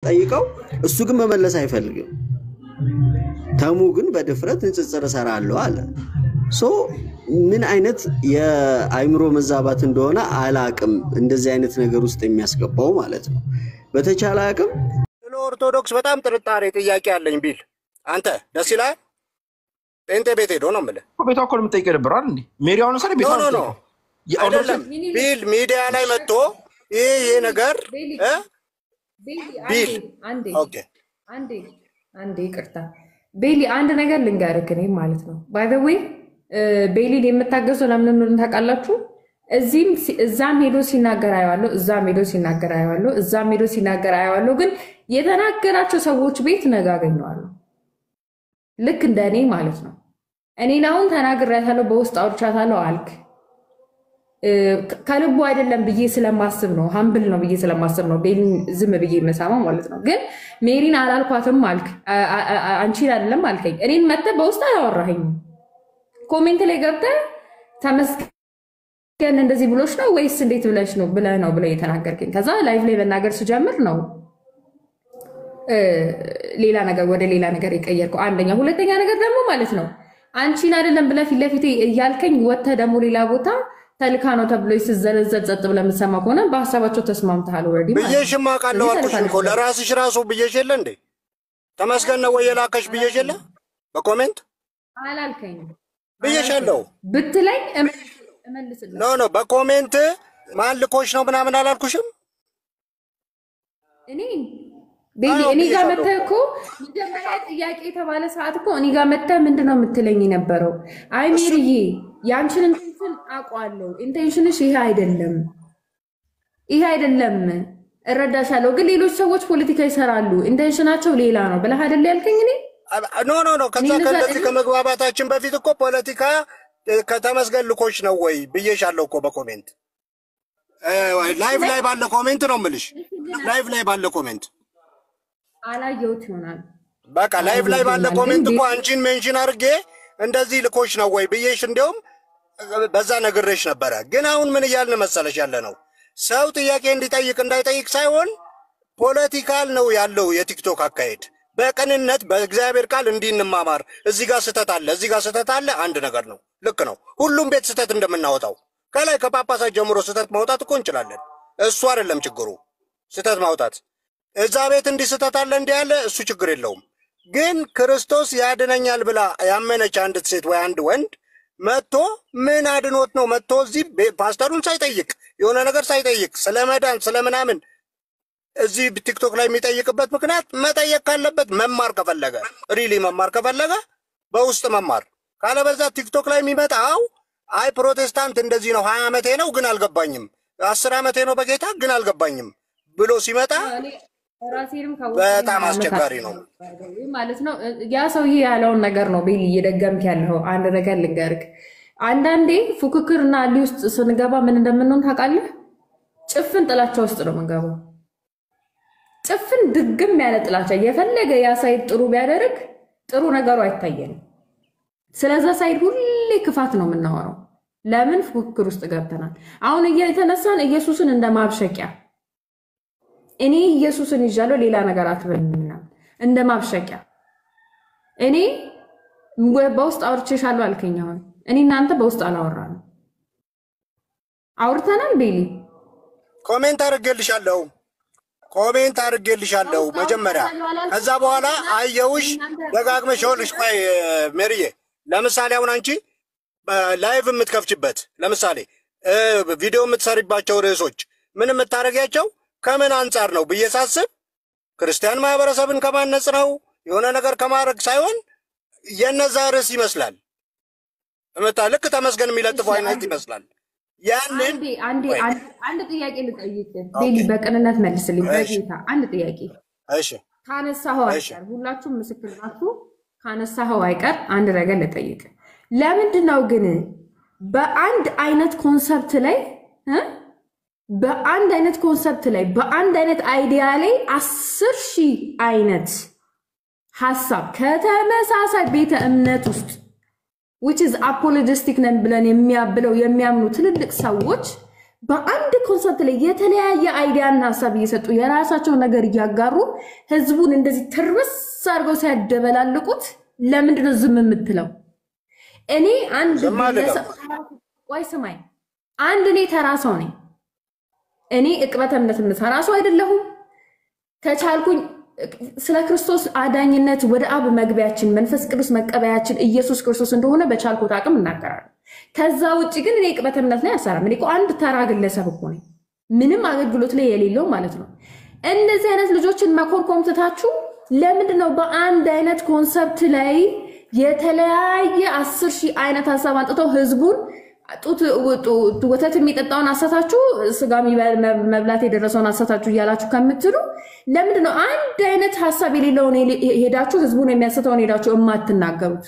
ጠይቀው እሱ ግን መመለስ አይፈልግም ተሙ ግን በድፍረት ንጽጽር ሰራለው አለ ሶ ምን አይነት የአይምሮ መዛባት እንደሆነ አላቅም እንደዚህ አይነት ነገር ውስጥ የሚያስገባው ማለት ነው በተቻለ አቅም ኦርቶዶክስ በጣም ጥርጣሬ ጥያቄ አለኝ ቢል አንተ ደስ ይላል እንተ ቤት ሄዶ ነው ማለት ቤቷ እኮ የምትጠይቀው ነበር አይደል ሜሪያውን ሰለ ቤቷ ነው አይደለም ቢል ሚዲያ ላይ መጥቶ ይሄ ነገር ቢል ኦኬ አንዴ ይቅርታ ቤሊ አንድ ነገር ልንገርክ እኔ ማለት ነው ባይ ዘ ዌይ ቤሊ የምታገሰው ለምን እንደሆነ ታውቃላችሁ እዛም ሄዶ ሲናገር አያዋለሁ እዛም ሄዶ ሲናገር አያዋለሁ እዛም ሄዶ ሲናገር አያዋለሁ ግን የተናገራቸው ሰዎች ቤት ነጋገኘዋለሁ ልክ እንደኔ ማለት ነው እኔ ናውን ተናግሬያታለሁ በውስጥ አውርቻታለሁ አልክ ከልቡ አይደለም ብዬ ስለማስብ ነው ሃምብል ነው ብዬ ስለማስብ ነው ቤሊ ዝም ብዬ መሳማው ማለት ነው ግን ሜሪን አላልኳትም አልክ አንቺ አይደለም አልከኝ እኔን መጥተ በውስጥ አያወራኸኝ ኮሜንት ላይ ገብተህ ተመስገን እንደዚህ ብሎሽ ነው ወይስ እንዴት ብለሽ ነው ብለህ የተናገርከኝ ከዛ ላይቭ ላይ መናገር ሲጀምር ነው ሌላ ነገር ወደ ሌላ ነገር ይቀየርኩ አንደኛ ሁለተኛ ነገር ደግሞ ማለት ነው አንቺን አይደለም ብለህ ፊት ለፊት ያልከኝ ወጥተህ ደግሞ ሌላ ቦታ ተልካ ነው ተብሎ ይስዘለዘል ጸጥ ብለህ የምትሰማ ከሆነ በሐሳባቸው ተስማምተሃል ኦሬዲ ብዬሽማ ቃለው አልኩሽ እኮ ለራስሽ ራሱ ብዬሽ የለ እንዴ ተመስገን ነው ወየላከሽ ብዬሽ የለ በኮሜንት አላልከኝ ብዬሻለሁ ብትለኝ እመልስልህ ኖ በኮሜንት ማን ልኮሽ ነው ምናምን አላልኩሽም ቤሊ እኔ ጋር መተህ እኮ መጀመሪያ ጥያቄ የተባለ ሰዓት እኮ እኔ ጋር መተህ ምንድነው የምትለኝ የነበረው አይ ሜሪዬ ያንቺን ኢንቴንሽን አውቃለሁ ኢንቴንሽንሽ ይሄ አይደለም እረዳሻለሁ ግን ሌሎች ሰዎች ፖለቲካ ይሰራሉ ኢንቴንሽናቸው ሌላ ነው ብለህ አይደል ያልከኝ እኔ ኖ ከዚህ ከመግባባታችን በፊት እኮ ፖለቲካ ከተመስገን ልኮሽ ነው ወይ ብዬሻለሁ እኮ በኮሜንት ላይቭ ላይ ባለ ኮሜንት ነው የምልሽ ላይቭ ላይ ባለ ኮሜንት አላየሁት ይሆናል በቃ ላይቭ ላይ ባለ ኮሜንት እኮ አንቺን ሜንሽን አድርጌ እንደዚህ ልኮሽ ነው ወይ ብዬሽ እንደውም በዛ ነግሬሽ ነበረ ግን አሁን ምን እያልን መሰለሽ ያለ ነው ሰው ጥያቄ እንዲጠይቅ እንዳይጠይቅ ሳይሆን ፖለቲካል ነው ያለው የቲክቶክ አካሄድ በቀንነት በእግዚአብሔር ቃል እንዲንማማር እዚህ ጋር ስተት አለ አንድ ነገር ነው ልክ ነው ሁሉም ቤት ስተት እንደምናወጣው ከላይ ከጳጳሳት ጀምሮ ስተት ማውጣት እኮ እንችላለን እሱ አይደለም ችግሩ ስተት ማውጣት እዛ ቤት እንዲስተት አለ እንዴ ያለ እሱ ችግር የለውም ግን ክርስቶስ ያድነኛል ብላ ያመነች አንድ ሴት ወይ አንድ ወንድ መጥቶ ምን አድኖት ነው መጥቶ እዚህ ፓስተሩን ሳይጠይቅ የሆነ ነገር ሳይጠይቅ ስለመዳን ስለምናምን እዚህ ቲክቶክ ላይ የሚጠይቅበት ምክንያት መጠየቅ ካለበት መማር ከፈለገ ሪሊ መማር ከፈለገ በውስጥ መማር ካለበዛ ቲክቶክ ላይ የሚመጣው አይ ፕሮቴስታንት እንደዚህ ነው 20 ዓመቴ ነው ግን አልገባኝም 10 ዓመቴ ነው በጌታ ግን አልገባኝም ብሎ ሲመጣ ራሴንም በጣም አስቸጋሪ ነው ማለት ነው ያ ሰውዬ ያለውን ነገር ነው ቤሊ እየደገምክ ያለው አንድ ነገር ልንገርክ አንዳንዴ ፉክክርና አሊ ውስጥ ስንገባ ምን እንደምንሆን ታውቃለህ ጭፍን ጥላቻ ውስጥ ነው የምንገባው ጭፍን ድግም ያለ ጥላቻ የፈለገ ያ ሳይድ ጥሩ ቢያደርግ ጥሩ ነገሩ አይታየንም ስለዛ ሳይድ ሁሌ ክፋት ነው የምናወራው ለምን ፉክክር ውስጥ ገብተናል አሁን እየተነሳን ኢየሱስን እንደማብሸቂያ እኔ ኢየሱስን ይዣለሁ ሌላ ነገር አትበልና እንደማብሸቂያ እኔ በውስጥ አውርቼሻለሁ አልከኝ አሁን እኔ እናንተ በውስጥ አላወራንም አውርተናል ቤሊ ኮሜንት አድርጌልሻለሁ መጀመሪያ ከዛ በኋላ አየውሽ ደጋግመሽ ሆልሽ ቆይ ሜሪዬ ለምሳሌ አሁን አንቺ ላይቭ የምትከፍችበት ለምሳሌ ቪዲዮ የምትሰሪባቸው ርዕሶች ምን የምታረጋቸው ከምን አንፃር ነው በየሳስብ ክርስቲያን ማህበረሰብን ከማነጽ ነው የሆነ ነገር ከማድረግ ሳይሆን የነዛ ርዕስ ይመስላል ልክ ተመስገን የሚለጥፈው አይነት ይመስላል ያንን አንድ ጥያቄ ልጠይቅ ቤሊ በቅንነት መልስልኝ በጌታ አንድ ጥያቄ እሺ ካነሳኸው አይቀር ሁላችሁም ምስክር ናችሁ ካነሳኸው አይቀር አንድ ነገር ልጠይቅ ለምንድን ነው ግን በአንድ አይነት ኮንሰፕት ላይ በአንድ አይነት አይዲያ ላይ 10,000 አይነት ሐሳብ ከተመሳሳይ ቤተ እምነት ውስጥ which is apologetic ነን ብለን የሚያምኑ ትልልቅ ሰዎች በአንድ ኮንሰፕት ላይ የተለያየ አይዲያና ሐሳብ እየሰጡ የራሳቸው ነገር እያጋሩ ህዝቡን እንደዚህ ትርብስ አድርገው ሲያደበላልቁት ለምንድን ነው ዝም የምትለው? እኔ አንድ ቆይ ስማኝ፣ አንድ እኔ ተራ ሰው ነኝ። እኔ ዕቅበተ እምነት የምሰራ ሰው አይደለሁም። ከቻልኩኝ ስለ ክርስቶስ አዳኝነት ወደ አብ መግቢያችን መንፈስ ቅዱስ መቀበያችን ኢየሱስ ክርስቶስ እንደሆነ በቻልኩት አቅም እናገራለሁ። ከዛ ውጪ ግን እኔ ዕቅበተ እምነት ላይ አልሰራም። እኔ እኮ አንድ ተራ ግለሰብ እኮ ነኝ፣ ምንም አገልግሎት ላይ የሌለው ማለት ነው። እንደዚህ አይነት ልጆችን መኮርኮም ትታችሁ ለምንድን ነው በአንድ አይነት ኮንሰፕት ላይ የተለያየ 10,000 አይነት ሐሳብ አንጥተው ህዝቡን ጡት ወተት የሚጠጣውን አሳታችሁ ስጋ መብላት የደረሰውን አሳታችሁ እያላችሁ ከምትሉ ለምንድን ነው አንድ አይነት ሐሳብ የሌለውን ሄዳችሁ ህዝቡን የሚያስተውን ሄዳችሁ የማትናገሩት?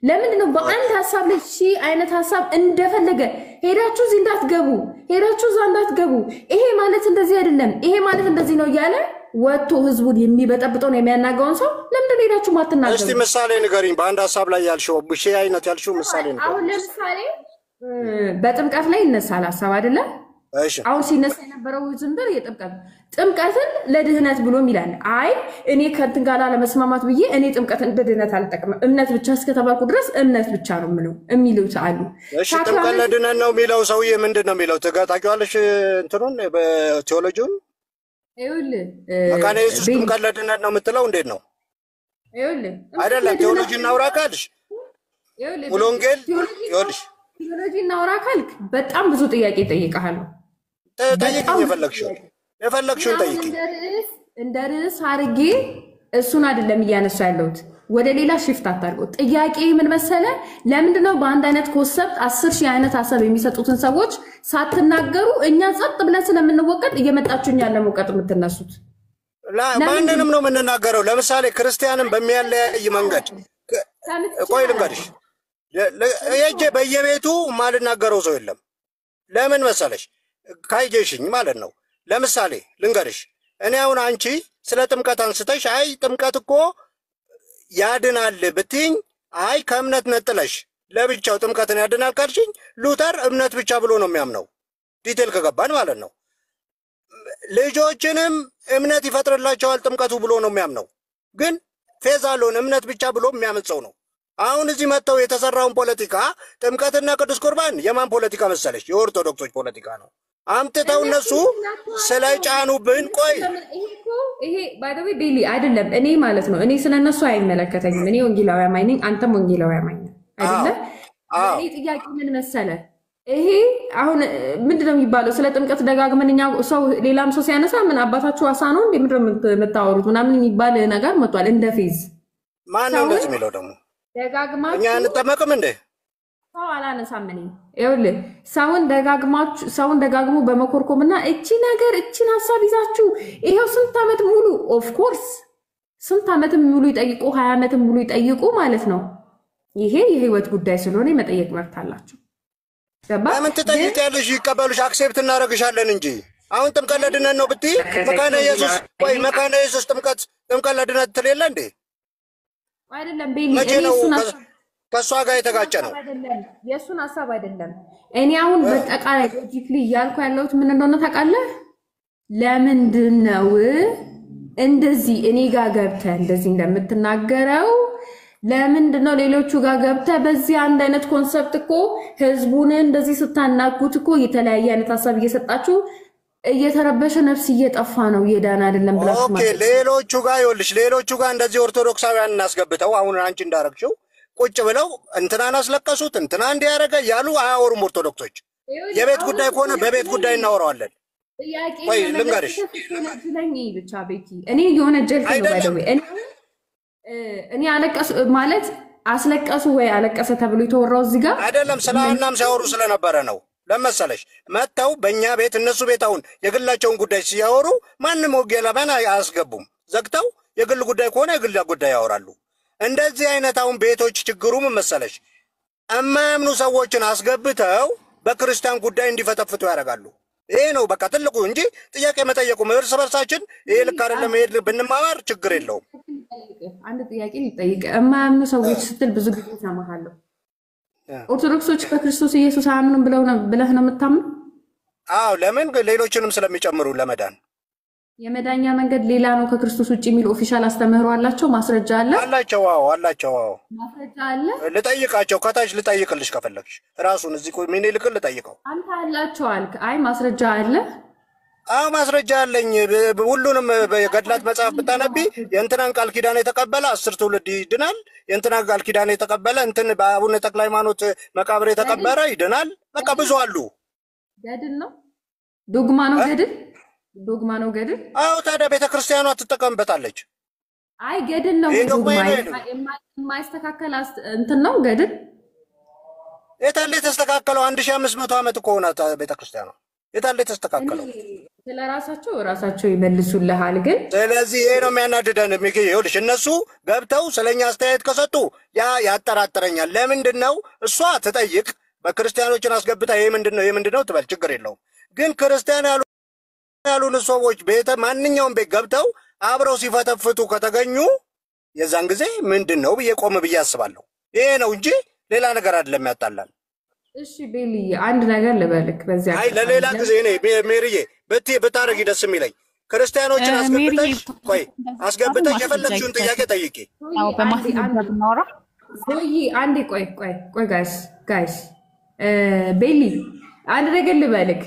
ለምንድን ነው በአንድ ሐሳብ ላይ 1000 አይነት ሐሳብ እንደፈለገ ሄዳችሁ እዚህ እንዳትገቡ፣ ሄዳችሁ እዛ እንዳትገቡ፣ ይሄ ማለት እንደዚህ አይደለም፣ ይሄ ማለት እንደዚህ ነው እያለ ወጥቶ ህዝቡን የሚበጠብጠውን የሚያናጋውን ሰው ለምንድን ነው ሄዳችሁ ማትናገሩ? እስቲ ምሳሌ ንገሪኝ። በአንድ ሐሳብ ላይ ያልሽው ብሼ አይነት ያልሽው ምሳሌ ነው። አሁን ለምሳሌ በጥምቀት ላይ ይነሳል ሐሳብ አይደለ? እሺ አሁን ሲነሳ የነበረው ዝንበር ጥምቀትን ለድህነት ብሎ ይላል። አይ እኔ ከእንትን ጋር ለመስማማት ብዬ እኔ ጥምቀትን ለድህነት አልጠቅምም፣ እምነት ብቻ እስከተባልኩ ድረስ እምነት ብቻ ነው የምለው የሚሉት አሉ። እሺ ጥምቀት ለድህነት ነው የሚለው ሰውዬ ምንድን ነው የሚለው? ታውቂዋለሽ እንትኑን በቴዎሎጂውን? ይኸውልህ መካነ ኢየሱስ ጥምቀት ለድህነት ነው የምትለው እንዴት ነው? ይኸውልህ አይደለም ቴዎሎጂ እናውራ ካልሽ ሙሉ ወንጌል ይኸውልሽ ቴዎሎጂ እናውራ ካልክ በጣም ብዙ ጥያቄ እጠይቅሃለሁ። ጠይቂኝ፣ የፈለግሽውን ጠይቂኝ። እንደ ርዕስ አድርጌ እሱን አይደለም እያነሱ ያለሁት፣ ወደ ሌላ ሽፍት አታርገው። ጥያቄ ምን መሰለ? ለምንድን ነው በአንድ አይነት ኮንሰፕት 10,000 አይነት ሐሳብ የሚሰጡትን ሰዎች ሳትናገሩ እኛ ጸጥ ብለን ስለምንወቀጥ እየመጣችሁ እኛን ለመውቀጥ የምትነሱት? ማንንም ነው የምንናገረው። ለምሳሌ ክርስቲያንን በሚያለያይ መንገድ ቆይ ልንገርሽ፣ የእጄ በየቤቱ ማልናገረው ሰው የለም። ለምን መሰለሽ? ካይጀሽኝ ማለት ነው። ለምሳሌ ልንገርሽ፣ እኔ አሁን አንቺ ስለ ጥምቀት አንስተሽ አይ ጥምቀት እኮ ያድናል ብትኝ፣ አይ ከእምነት ነጥለሽ ለብቻው ጥምቀትን ያድናል ካልሽኝ፣ ሉተር እምነት ብቻ ብሎ ነው የሚያምነው። ዲቴል ከገባን ማለት ነው። ልጆችንም እምነት ይፈጥርላቸዋል ጥምቀቱ ብሎ ነው የሚያምነው። ግን ፌዛሎን እምነት ብቻ ብሎ የሚያምን ሰው ነው። አሁን እዚህ መጥተው የተሰራውን ፖለቲካ ጥምቀትና ቅዱስ ቁርባን የማን ፖለቲካ መሰለሽ? የኦርቶዶክሶች ፖለቲካ ነው። አምጥተው እነሱ ስለጫኑብን። ቆይ ይሄ ባይደዊ ቤሊ አይደለም እኔ ማለት ነው። እኔ ስለነሱ አይመለከተኝም። እኔ ወንጌላዊ አማኝ ነኝ፣ አንተም ወንጌላዊ አማኝ ነህ አይደለ? እኔ ጥያቄ ምን መሰለ? ይሄ አሁን ምንድነው የሚባለው? ስለ ጥምቀት ደጋግመን እኛ ሰው ሌላም ሰው ሲያነሳ ምን አባታችሁ አሳ ነው እንዴ ምንድነው የምታወሩት ምናምን የሚባል ነገር መጥቷል እንደ ፌዝ። ማን ነው እንደዚህ የሚለው ደግሞ? ደጋግማችሁ እኛ እንጠመቅም እንዴ? ሰው አላነሳም። እኔ ይኸውልህ ሰውን ደጋግሞ በመኮርኮምና እቺ እቺን ሐሳብ ይዛችሁ ይሄው ስንት ዓመት ሙሉ ኦፍ ኮርስ ስንት ዓመትም ሙሉ ይጠይቁ 20 ዓመትም ሙሉ ይጠይቁ ማለት ነው። ይሄ የህይወት ጉዳይ ስለሆነ መጠየቅ መብት አላችሁ። ለምን ትጠይቂያለሽ? ይቀበሉሽ፣ አክሴፕት እናደርግሻለን እንጂ አሁን ጥምቀት ለድነት ነው ብትይ መካነ ኢየሱስ ወይ መካነ ኢየሱስ ጥምቀት ለድነት ትሌለ እንዴ? አይደለም ቤሊ መቼ ነው ከሷ ጋር የተጋጨ ነው? የሱን ሐሳብ አይደለም። እኔ አሁን በጠቃላይ ሎጂክሊ እያልኩ ያለሁት ምን እንደሆነ ታውቃለህ? ለምንድን ነው እንደዚህ እኔ ጋር ገብተህ እንደዚህ እንደምትናገረው? ለምንድን ነው ሌሎቹ ጋር ገብተህ በዚህ አንድ አይነት ኮንሰፕት እኮ ህዝቡን እንደዚህ ስታናጉት እኮ የተለያየ አይነት ሐሳብ እየሰጣችሁ እየተረበሸ ነፍስ እየጠፋ ነው እየዳን አይደለም ብላችሁ ማለት ነው። ሌሎቹ ጋር ይኸውልሽ፣ ሌሎቹ ጋር እንደዚህ ኦርቶዶክሳውያን እናስገብተው አሁን አንቺ እንዳረግሽው ቁጭ ብለው እንትናን አስለቀሱት እንትና እንዲያረገ ያሉ አያወሩም ኦርቶዶክሶች። የቤት ጉዳይ ከሆነ በቤት ጉዳይ እናወራዋለን። ወይ ልንገርሽ ብቻ ቤኪ እኔ የሆነ ጀልት ነው ባይደው እኔ አለቀሱ ማለት አስለቀሱ ወይ አለቀሰ ተብሎ የተወራው እዚህ ጋር አይደለም። ስለናም ሲያወሩ ስለነበረ ነው። ለመሰለሽ መተው በእኛ ቤት እነሱ ቤት አሁን የግላቸውን ጉዳይ ሲያወሩ ማንም ወገላባን አያስገቡም። ዘግተው የግል ጉዳይ ከሆነ የግል ጉዳይ ያወራሉ። እንደዚህ አይነት አሁን ቤቶች ችግሩ ምን መሰለሽ? እማያምኑ ሰዎችን አስገብተው በክርስቲያን ጉዳይ እንዲፈተፍቱ ያደርጋሉ። ይሄ ነው በቃ ትልቁ እንጂ ጥያቄ መጠየቁ እርስ በርሳችን ይሄ ልክ አይደለም። ይሄ ብንማማር ችግር የለውም። አንድ ጥያቄ ልጠይቅ። እማያምኑ ሰዎች ስትል ብዙ ጊዜ ሰማሃለሁ። ኦርቶዶክሶች በክርስቶስ ኢየሱስ አያምኑም ብለህ ነው የምታምነው? አዎ ለምን ሌሎችንም ስለሚጨምሩ ለመዳን የመዳኛ መንገድ ሌላ ነው ከክርስቶስ ውጪ የሚል ኦፊሻል አስተምህሮ አላቸው። ማስረጃ አለ አላቸው። አዎ አላቸው። አዎ ማስረጃ አለ። ልጠይቃቸው ከታች ልጠይቅልሽ ከፈለግሽ ራሱን እዚህ ምን ይልክል ልጠይቀው። አንተ አላቸው አልክ። አይ ማስረጃ አለ። አዎ ማስረጃ አለኝ። ሁሉንም በገድላት መጽሐፍ ብታነቢ የእንትናን ቃል ኪዳን የተቀበለ 10 ትውልድ ይድናል። የእንትናን ቃል ኪዳን የተቀበለ እንትን በአቡነ ተክለ ሃይማኖት መቃብር የተቀበረ ይድናል። በቃ ብዙ አሉ። ገድል ነው ዶግማ ነው ገድል ዶግማ ነው ገድል። አዎ ታዲያ ቤተክርስቲያኗ ትጠቀምበታለች። አይ ገድል ነው ዶግማ የማይስተካከል እንትን ነው ገድል። የታለ የተስተካከለው 1500 ዓመት እኮ ሆነ ቤተክርስቲያኗ። የታለ የተስተካከለው? ራሳቸው ይመልሱልሃል። ግን ስለዚህ ይሄ ነው የሚያናድደን። ይኸውልሽ እነሱ ገብተው ስለኛ አስተያየት ከሰጡ ያ ያጠራጥረኛል። ለምንድን ነው እሷ ትጠይቅ በክርስቲያኖችን አስገብታ ይሄ ምንድነው ትበል፣ ችግር የለውም። ግን ክርስቲያን ያሉን ሰዎች ቤተ ማንኛውም ቤት ገብተው አብረው ሲፈተፍቱ ከተገኙ የዛን ጊዜ ምንድነው ብዬ ቆም ብዬ አስባለሁ። ይሄ ነው እንጂ ሌላ ነገር አይደለም ያጣላል። እሺ ቤሊ አንድ ነገር ልበልክ በዚያ አይ ለሌላ ጊዜ እኔ ሜሪዬ ብታረጊ ደስ የሚለኝ ክርስቲያኖችን አስገብተሽ የፈለግሽውን ጥያቄ ጠይቂ። አዎ በማስረጃ ብናወራ አንዴ ቆይ ጋይስ ቤሊ አንድ ነገር ልበልክ።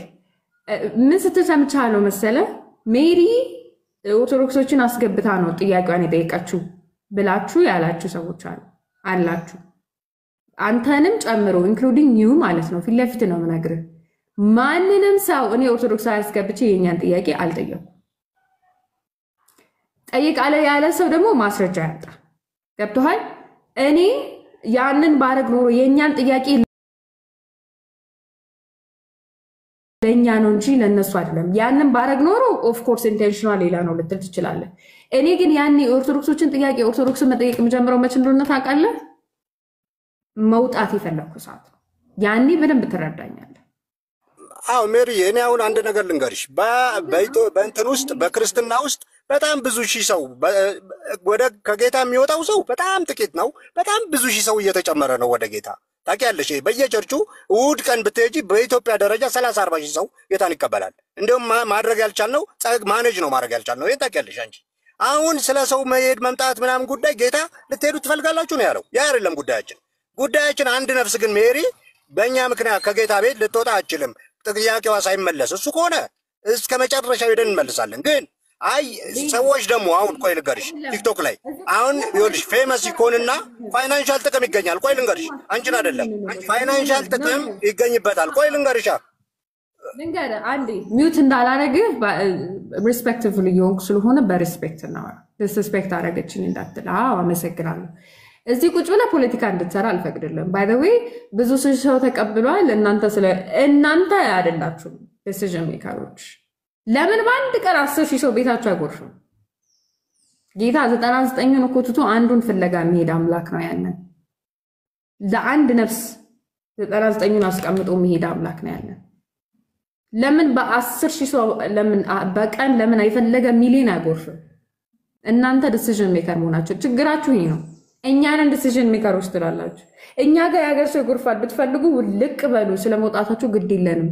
ምን ስትሰምቻለሁ መሰለ ሜሪ ኦርቶዶክሶችን አስገብታ ነው ጥያቄዋን የጠየቀችው ብላችሁ ያላችሁ ሰዎች አላችሁ። አንተንም ጨምሮ ኢንክሉዲንግ ዩ ማለት ነው። ፊት ለፊት ነው የምነግርህ። ማንንም ሰው እኔ ኦርቶዶክስ አስገብቼ የኛን ጥያቄ አልጠየኩም። ጠይቃለ ያለ ሰው ደግሞ ማስረጃ ያጣ። ገብቶሃል? እኔ ያንን ባረግ ኖሮ የኛን ጥያቄ ለኛ ነው እንጂ ለነሱ አይደለም። ያንን ባረግ ኖሮ ኦፍ ኮርስ ኢንቴንሽናል ሌላ ነው ልትል ትችላለህ። እኔ ግን ያኔ ኦርቶዶክሶችን ጥያቄ ኦርቶዶክስን መጠየቅ የምጀምረው መቼ እንደሆነ ታውቃለህ? መውጣት የፈለኩ ሰዓት ነው። ያኔ በደንብ ትረዳኛለህ። አዎ ሜሪ እኔ አሁን አንድ ነገር ልንገርሽ። በእንትን ውስጥ በክርስትና ውስጥ በጣም ብዙ ሺህ ሰው ወደ ከጌታ የሚወጣው ሰው በጣም ጥቂት ነው። በጣም ብዙ ሺህ ሰው እየተጨመረ ነው ወደ ጌታ። ታውቂያለሽ? በየቸርቹ እሑድ ቀን ብትሄጂ በኢትዮጵያ ደረጃ 30-40 ሺህ ሰው ጌታን ይቀበላል። እንደውም ማድረግ ያልቻልነው ማኔጅ ነው ማድረግ ያልቻልነው። ይሄን ታውቂያለሽ አንቺ። አሁን ስለ ሰው መሄድ መምጣት ምናምን ጉዳይ ጌታ ልትሄዱ ትፈልጋላችሁ ነው ያለው። ያ አይደለም ጉዳያችን አንድ ነፍስ ግን ሜሪ በእኛ ምክንያት ከጌታ ቤት ልትወጣ አትችልም። ጥያቄዋ ሳይመለስ እሱ ከሆነ እስከ መጨረሻው ሄደን እንመልሳለን። ግን አይ ሰዎች ደግሞ አሁን ቆይ ልንገርሽ፣ ቲክቶክ ላይ አሁን ይኸውልሽ ፌመስ ይኮንና ፋይናንሻል ጥቅም ይገኛል። ቆይ ልንገርሽ፣ አንቺን አይደለም ፋይናንሻል ጥቅም ይገኝበታል። ቆይ ልንገርሽ አንዴ ሚውት እንዳላረግህ ሪስፔክትፉል እየሆንኩ ስለሆነ በሪስፔክት ነው። ዲስሪስፔክት አረገችኝ እንዳትል። አመሰግናለሁ። እዚህ ቁጭ ብለህ ፖለቲካ እንድትሰራ አልፈቅድልም። ባይ ዘ ዌይ ብዙ ሰው ተቀብሏል። እናንተ አይደላችሁም ዲሲዥን ሜከሮች። ለምን በአንድ ቀን 10,000 ሰው ቤታቸው አይጎርፍም? ጌታ 99ን እኮ ትቶ አንዱን ፍለጋ የሚሄድ አምላክ ነው። ያንን ለአንድ ነፍስ 99ን አስቀምጦ የሚሄድ አምላክ ነው ያንን። ለምን በ10,000 ሰው በቀን ለምን አይፈለገ ሚሊዮን አይጎርፍም? እናንተ ዲሲዥን ሜከር መሆናችሁ ችግራችሁ ይሄ ነው። እኛንን ዲሲዥን ሜከሮች ትላላችሁ። እኛ ጋር ያገር ሰው ይጎርፋል ብትፈልጉ ልቅ በሉ። ስለመውጣታችሁ ግድ የለንም።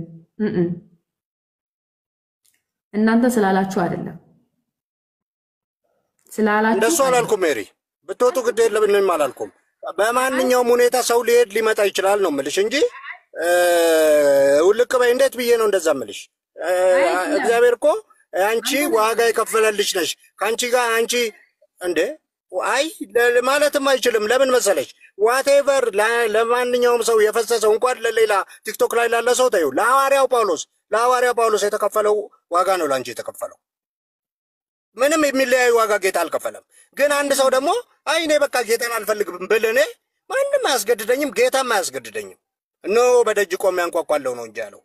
እናንተ ስላላችሁ አይደለም ስላላችሁ እንደሱ አላልኩም። ሜሪ ብትወጡ ግድ የለንም አላልኩም። በማንኛውም ሁኔታ ሰው ሊመጣ ይችላል ነው የምልሽ እንጂ ልቅ በይ እንዴት ብዬ ነው እንደዛ የምልሽ? እግዚአብሔር እኮ አንቺ ዋጋ የከፈለልሽ ነሽ። ከአንቺ ጋር አንቺ እንዴ አይ ማለትም አይችልም። ለምን መሰለሽ? ዋቴቨር ለማንኛውም ሰው የፈሰሰው እንኳን ለሌላ ቲክቶክ ላይ ላለ ሰው ታዩ ለሐዋርያው ጳውሎስ የተከፈለው ዋጋ ነው ላንቺ የተከፈለው። ምንም የሚለያዩ ዋጋ ጌታ አልከፈለም። ግን አንድ ሰው ደግሞ አይ እኔ በቃ ጌታን አልፈልግም ብል እኔ ማንም አያስገድደኝም፣ ጌታም አያስገድደኝም። በደጅ ቆሜ አንኳኳለሁ ነው እንጂ ያለው።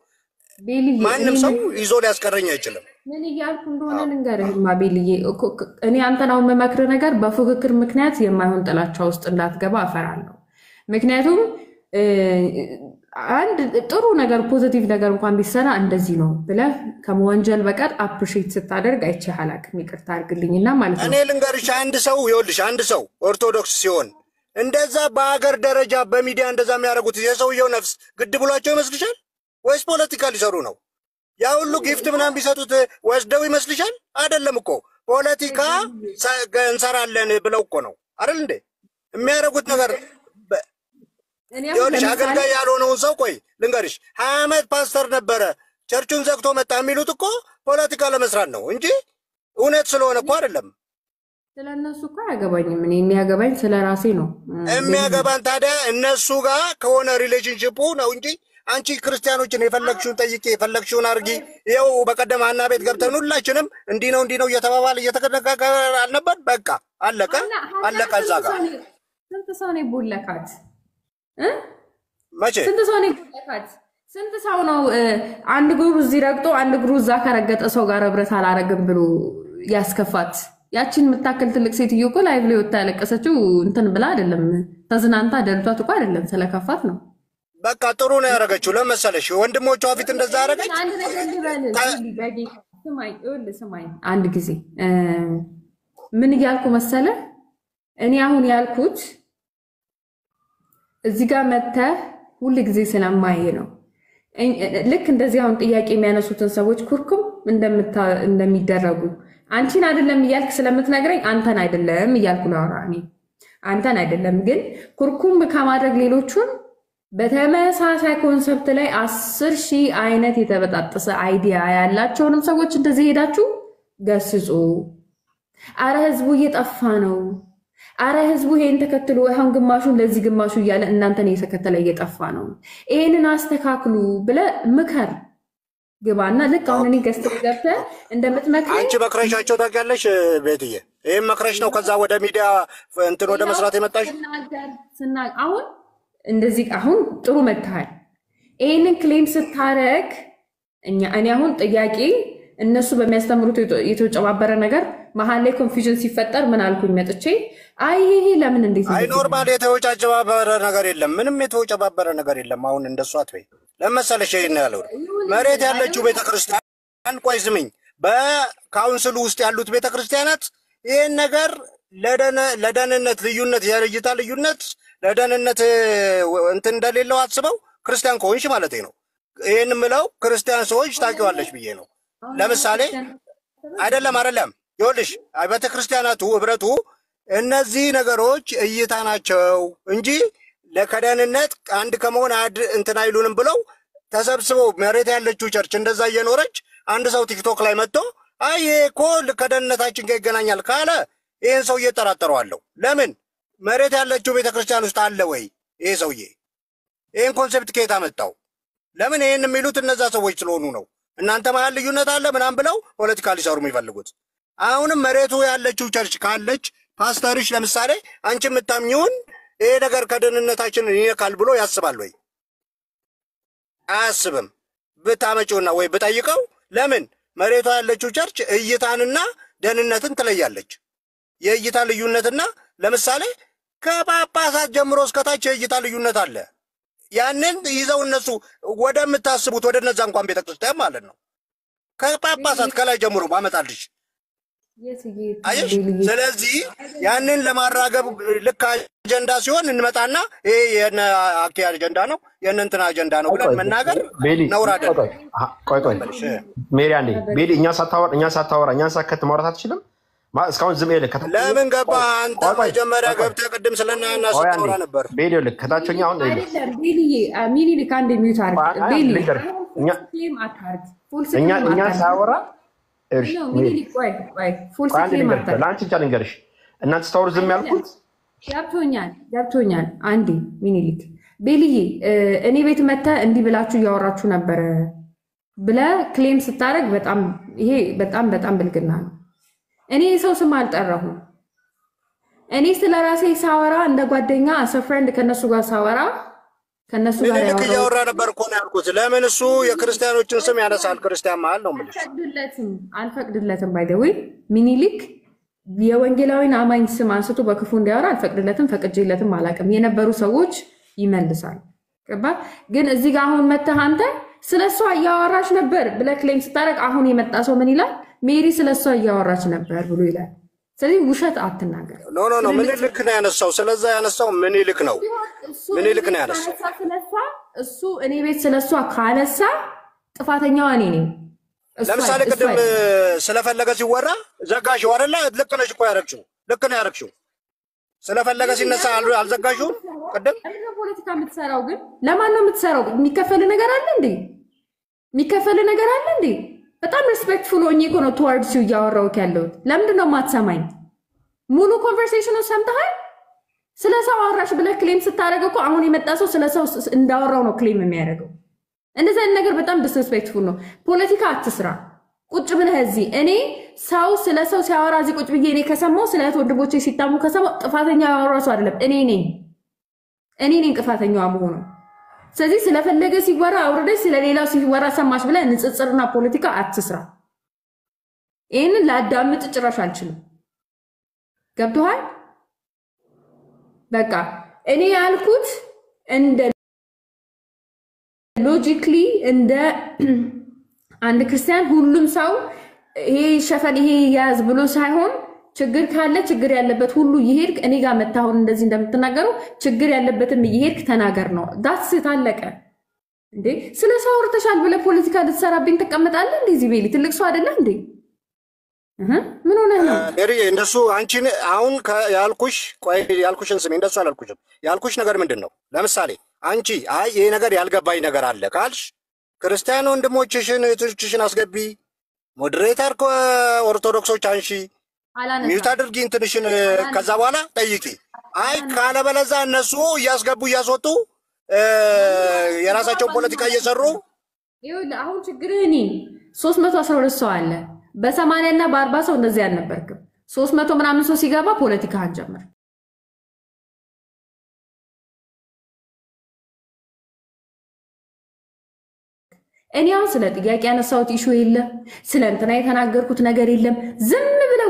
ማንም ሰው ይዞ ሊያስቀረኝ አይችልም። ምን እያልኩ እንደሆነ ልንገርህማ ቤልዬ። እኔ አንተን አሁን የምመክር ነገር በፉክክር ምክንያት የማይሆን ጥላቻ ውስጥ እንዳትገባ እፈራለሁ። ምክንያቱም አንድ ጥሩ ነገር ፖዚቲቭ ነገር እንኳን ቢሰራ እንደዚህ ነው ብለህ ከመወንጀል በቀር አፕሪሺየት ስታደርግ አይቼህ አላውቅም። ይቅርታ አድርግልኝና ማለት ነው። እኔ ልንገርሽ፣ አንድ ሰው ኦርቶዶክስ ሲሆን እንደዛ በአገር ደረጃ በሚዲያ እንደዛ የሚያደርጉት የሰውየው ነፍስ ግድ ብሏቸው ይመስልሻል? ወይስ ፖለቲካ ሊሰሩ ነው? ያ ሁሉ ጊፍት ምናምን ቢሰጡት ወስደው ይመስልሻል? አይደለም እኮ ፖለቲካ እንሰራለን ብለው እኮ ነው አይደል እንዴ የሚያደርጉት ነገር። ይኸውልሽ አገልጋይ ያልሆነውን ሰው ቆይ ልንገርሽ 20 ዓመት ፓስተር ነበረ ቸርቹን ዘግቶ መጣ የሚሉት እኮ ፖለቲካ ለመስራት ነው እንጂ እውነት ስለሆነ እኮ አይደለም። ስለነሱ እኮ አያገባኝም። እኔ የሚያገባኝ ስለራሴ ነው። የሚያገባን ታዲያ እነሱ ጋር ከሆነ ሪሌሽንሺፑ ነው እንጂ አንቺ ክርስቲያኖችን የፈለግሽውን ጠይቄ የፈለግሽውን አርጊ። ይኸው በቀደም ሐና ቤት ገብተን ሁላችንም እንዲህ ነው እየተባባለ እየተከነጋገረ አልነበር? በቃ አለቀ እዛ ጋር ስንት ሰው ነው ቦለካት? መቼ ስንት ሰው ነው ቦለካት? ስንት ሰው ነው አንድ ግሩ እዚህ ረግጦ አንድ ግሩ እዛ ከረገጠ ሰው ጋር ህብረት አላረግም ብሎ ያስከፋት? ያቺን የምታክል ትልቅ ሴትዮ እኮ ላይቭ ላይ ወጣ ያለቀሰችው እንትን ብላ አይደለም፣ ተዝናንታ ደልቷት እኮ አይደለም፣ ስለከፋት ነው። በቃ ጥሩ ነው ያደረገችው። ለመሰለሽ ወንድሞቿ ፊት እንደዛ አደረገች። አንድ ነገር ልበል፣ ስማኝ አንድ ጊዜ ምን እያልኩ መሰለ? እኔ አሁን ያልኩት እዚህ ጋር መተህ ሁሉ ጊዜ ስለማይ ነው። ልክ እንደዚህ አሁን ጥያቄ የሚያነሱትን ሰዎች ኩርኩም እንደሚደረጉ አንቺን አይደለም እያልክ ስለምትነግረኝ አንተን አይደለም እያልኩ ነው። እኔ አንተን አይደለም ግን ኩርኩም ከማድረግ ሌሎቹን በተመሳሳይ ኮንሰፕት ላይ 10,000 አይነት የተበጣጠሰ አይዲያ ያላቸውንም ሰዎች እንደዚህ ሄዳችሁ ገስጹ። አረ ህዝቡ እየጠፋ ነው፣ አረ ህዝቡ ይሄን ተከትሎ አሁን ግማሹን ለዚህ ግማሹ እያለ እናንተን እየተከተለ እየጠፋ ነው፣ ይሄንን አስተካክሉ ብለ ምከር። ግባና ልክ አሁን እኔ ገስት ገብተህ እንደምትመክር አንቺ መክረሻቸው ታውቂያለሽ ቤትዬ። ይሄን መክረሽ ነው ከዛ ወደ ሚዲያ እንትን ወደ መስራት የመጣሽ። አሁን እንደዚህ አሁን ጥሩ መጥተሃል። ይሄንን ክሌም ስታረግ እኔ አሁን ጥያቄ እነሱ በሚያስተምሩት የተጨባበረ ነገር መሀል ላይ ኮንፊውዥን ሲፈጠር ምን አልኩኝ መጥቼ አይ ይሄ ለምን እንዴት አይ ኖርማል የተጨባበረ ነገር የለም፣ ምንም የተጨባበረ ነገር የለም። አሁን እንደሷ አትበይ። ለመሰለሽ ይሄን ያለው መሬት ያለችው ቤተክርስቲያን ቆይ ስሚኝ፣ በካውንስሉ ውስጥ ያሉት ቤተክርስቲያናት ይሄን ነገር ለደህንነት ልዩነት የእይታ ልዩነት ለደህንነት እንትን እንደሌለው አስበው ክርስቲያን ከሆንሽ ማለት ነው። ይሄን ምለው ክርስቲያን ሰዎች ታውቂዋለሽ ብዬ ነው። ለምሳሌ አይደለም ይኸውልሽ ቤተክርስቲያናቱ ህብረቱ እነዚህ ነገሮች እይታ ናቸው እንጂ ለከደህንነት አንድ ከመሆን እንትን አይሉንም ብለው ተሰብስበው መሬት ያለችው ቸርች እንደዛ እየኖረች አንድ ሰው ቲክቶክ ላይ መጥቶ አይ ይሄ እኮ ከደህንነታችን ጋር ይገናኛል ካለ ይሄን ሰው እየጠራጠረዋለሁ። ለምን መሬት ያለችው ቤተክርስቲያን ውስጥ አለ ወይ ይሄ ሰውዬ? ይሄን ኮንሴፕት ከየት አመጣው? ለምን ይሄን የሚሉት እነዛ ሰዎች ስለሆኑ ነው። እናንተ መሀል ልዩነት አለ ምናምን ብለው ፖለቲካ ሊሰሩ የሚፈልጉት። አሁንም መሬቱ ያለችው ቸርች ካለች ፓስተርሽ ለምሳሌ አንቺ የምታምኚውን ይሄ ነገር ከደህንነታችን ይነካል ብሎ ያስባል ወይ? አያስብም። ብታመጪውና ወይ ብጠይቀው ለምን መሬቷ ያለችው ቸርች እይታንና ደህንነትን ትለያለች። የእይታ ልዩነትና ለምሳሌ ከጳጳሳት ጀምሮ እስከታች የእይታ ልዩነት አለ። ያንን ይዘው እነሱ ወደምታስቡት ወደ እነዛ እንኳን ቤተክርስቲያን ማለት ነው ከጳጳሳት ከላይ ጀምሮ ማመጣልሽ አይሽ። ስለዚህ ያንን ለማራገብ ልክ አጀንዳ ሲሆን እንመጣና ይሄ የነ አኪ አጀንዳ ነው የነ እንትና አጀንዳ ነው ብለን መናገር ነውር አይደለም። ቆይ ሜሪ አንዴ ቤሊ እኛ ሳታወራ እኛን ሳከት ማውራት አትችልም። እስካሁን ዝም ይልክ ለምን ገባ አንተ? መጀመሪያ ገብተህ ቅድም ስለናና ሳታወራ ነበር። ቤሊ ይልክ ከታችኛ አሁን አይደለም ቤሊ ሚኒ ልክ አንዴ ሚዩት አድርግ ቤሊ እኛ ሳወራ እርሽ ሚኒ ልክ ወይ ፉል ስክሪን አታርግ። ላንቺ ብቻ ልንገርሽ እናንተ ስታወሩ ዝም ያልኩት ገብቶኛል። አንዴ ሚኒ ልክ ቤሊዬ እኔ ቤት መተህ እንዲህ ብላችሁ እያወራችሁ ነበር ብለህ ክሌም ስታደርግ በጣም ይሄ በጣም ብልግና ነው። እኔ ሰው ስም አልጠራሁም። እኔ ስለራሴ ሳወራ እንደ ጓደኛ አሰ ፍሬንድ ከነሱ ጋር ሳወራ ከነሱ ጋር ያወራ ነበር እኮ ነው ያልኩት። ለምን እሱ የክርስቲያኖችን ስም ያነሳል? ክርስቲያን ማለት ነው ማለት አልፈቅድለትም። ባይ ዘ ዌይ ሚኒሊክ የወንጌላዊን አማኝ ስም አንስቶ በክፉ እንዲያወራ አልፈቅድለትም፣ ፈቅጄለትም አላውቅም። የነበሩ ሰዎች ይመልሳል። ገባ? ግን እዚህ ጋር አሁን መተህ አንተ ስለሷ እያወራች ነበር ብለህ ክሌም ስታደርግ አሁን የመጣ ሰው ምን ይላል? ሜሪ ስለሷ እያወራች ነበር ብሎ ይላል። ስለዚህ ውሸት አትናገር። ኖ ምን ልክ ነው ያነሳው? ስለዛ ያነሳው ምን ልክ ነው? ምን ልክ ነው ያነሳው? እሱ እኔ ቤት ስለሷ ካነሳ ጥፋተኛው እኔ ነኝ። ለምሳሌ ቅድም ስለፈለገ ሲወራ ዘጋሽው አይደለ? ልክ ነሽ እኮ ያረግሽው፣ ልክ ነው ያረግሽው። ስለፈለገ ሲነሳ አልዘጋሽውም። ቅድም ፖለቲካ የምትሰራው ግን ለማን ነው የምትሰራው? የሚከፈል ነገር አለ እንዴ? የሚከፈል ነገር አለ እንዴ? በጣም ሪስፔክትፉል ሆኜ እኮ ነው ቱዋርድስ ዩ እያወራሁት ያለሁት። ለምንድን ነው የማትሰማኝ? ሙሉ ኮንቨርሴሽኑ ሰምተሃል? ስለ ሰው አወራሽ ብለህ ክሌም ስታደርግ እኮ አሁን የመጣ ሰው ስለ ሰው እንዳወራው ነው ክሌም የሚያደርገው። እንደዚህ አይነት ነገር በጣም ዲስሪስፔክትፉል ነው። ፖለቲካ አትስራ። ቁጭ ብለህ እዚህ እኔ ሰው ስለ ሰው ሲያወራ እዚህ ቁጭ ብዬ እኔ ከሰማሁ ስለ ወንድሞቼ ሲታሙ ከሰማሁ ጥፋተኛ ያወራ ሰው አይደለም እኔ ነኝ ጥፋተኛዋ መሆኑ። ስለዚህ ስለፈለገ ሲወራ አውርደሽ ስለሌላው ሲወራ ሰማሽ ብለህ ንጽጽርና ፖለቲካ አትስራ። ይሄንን ላዳምጥ ጭራሽ አልችልም። ገብቶሃል? በቃ እኔ ያልኩት እንደ ሎጂክሊ እንደ አንድ ክርስቲያን ሁሉም ሰው ይሄ ሸፈን ይሄ ያዝ ብሎ ሳይሆን ችግር ካለ ችግር ያለበት ሁሉ ይሄድክ እኔ ጋር መታሁን እንደዚህ እንደምትናገሩ ችግር ያለበትም ይሄድክ ተናገር ነው። ዳስ ታለቀ እንዴ? ስለ ሰው ወርተሻል ብለ ፖለቲካ ልትሰራብኝ ተቀመጣለህ እንዴ? እዚህ ቤሊ ትልቅ ሰው አይደለ እንዴ? ምን ሆነህ ነው? እንደሱ አንቺን አሁን ያልኩሽ ቆይ ያልኩሽን ስሜ እንደሱ አላልኩሽም። ያልኩሽ ነገር ምንድነው? ለምሳሌ አንቺ አይ ይሄ ነገር ያልገባኝ ነገር አለ ካልሽ ክርስቲያን ወንድሞችሽን እህቶችሽን አስገቢ፣ ሞዴሬተር ኦርቶዶክሶች አንሺ፣ ሚውት አድርጊ እንትንሽን፣ ከዛ በኋላ ጠይቂ። አይ ካለበለዛ እነሱ እያስገቡ እያስወጡ የራሳቸውን ፖለቲካ እየሰሩ ይኸውልህ አሁን ችግርህ እኔ 312 ሰው አለ በ80 እና በ40 ሰው እንደዚህ አልነበርክም። 300 ምናምን ሰው ሲገባ ፖለቲካህን ጀመር። እኔ አሁን ስለ ጥያቄ ያነሳሁት ኢሹ የለም፣ ስለ እንትና የተናገርኩት ነገር የለም። ዝም ብለው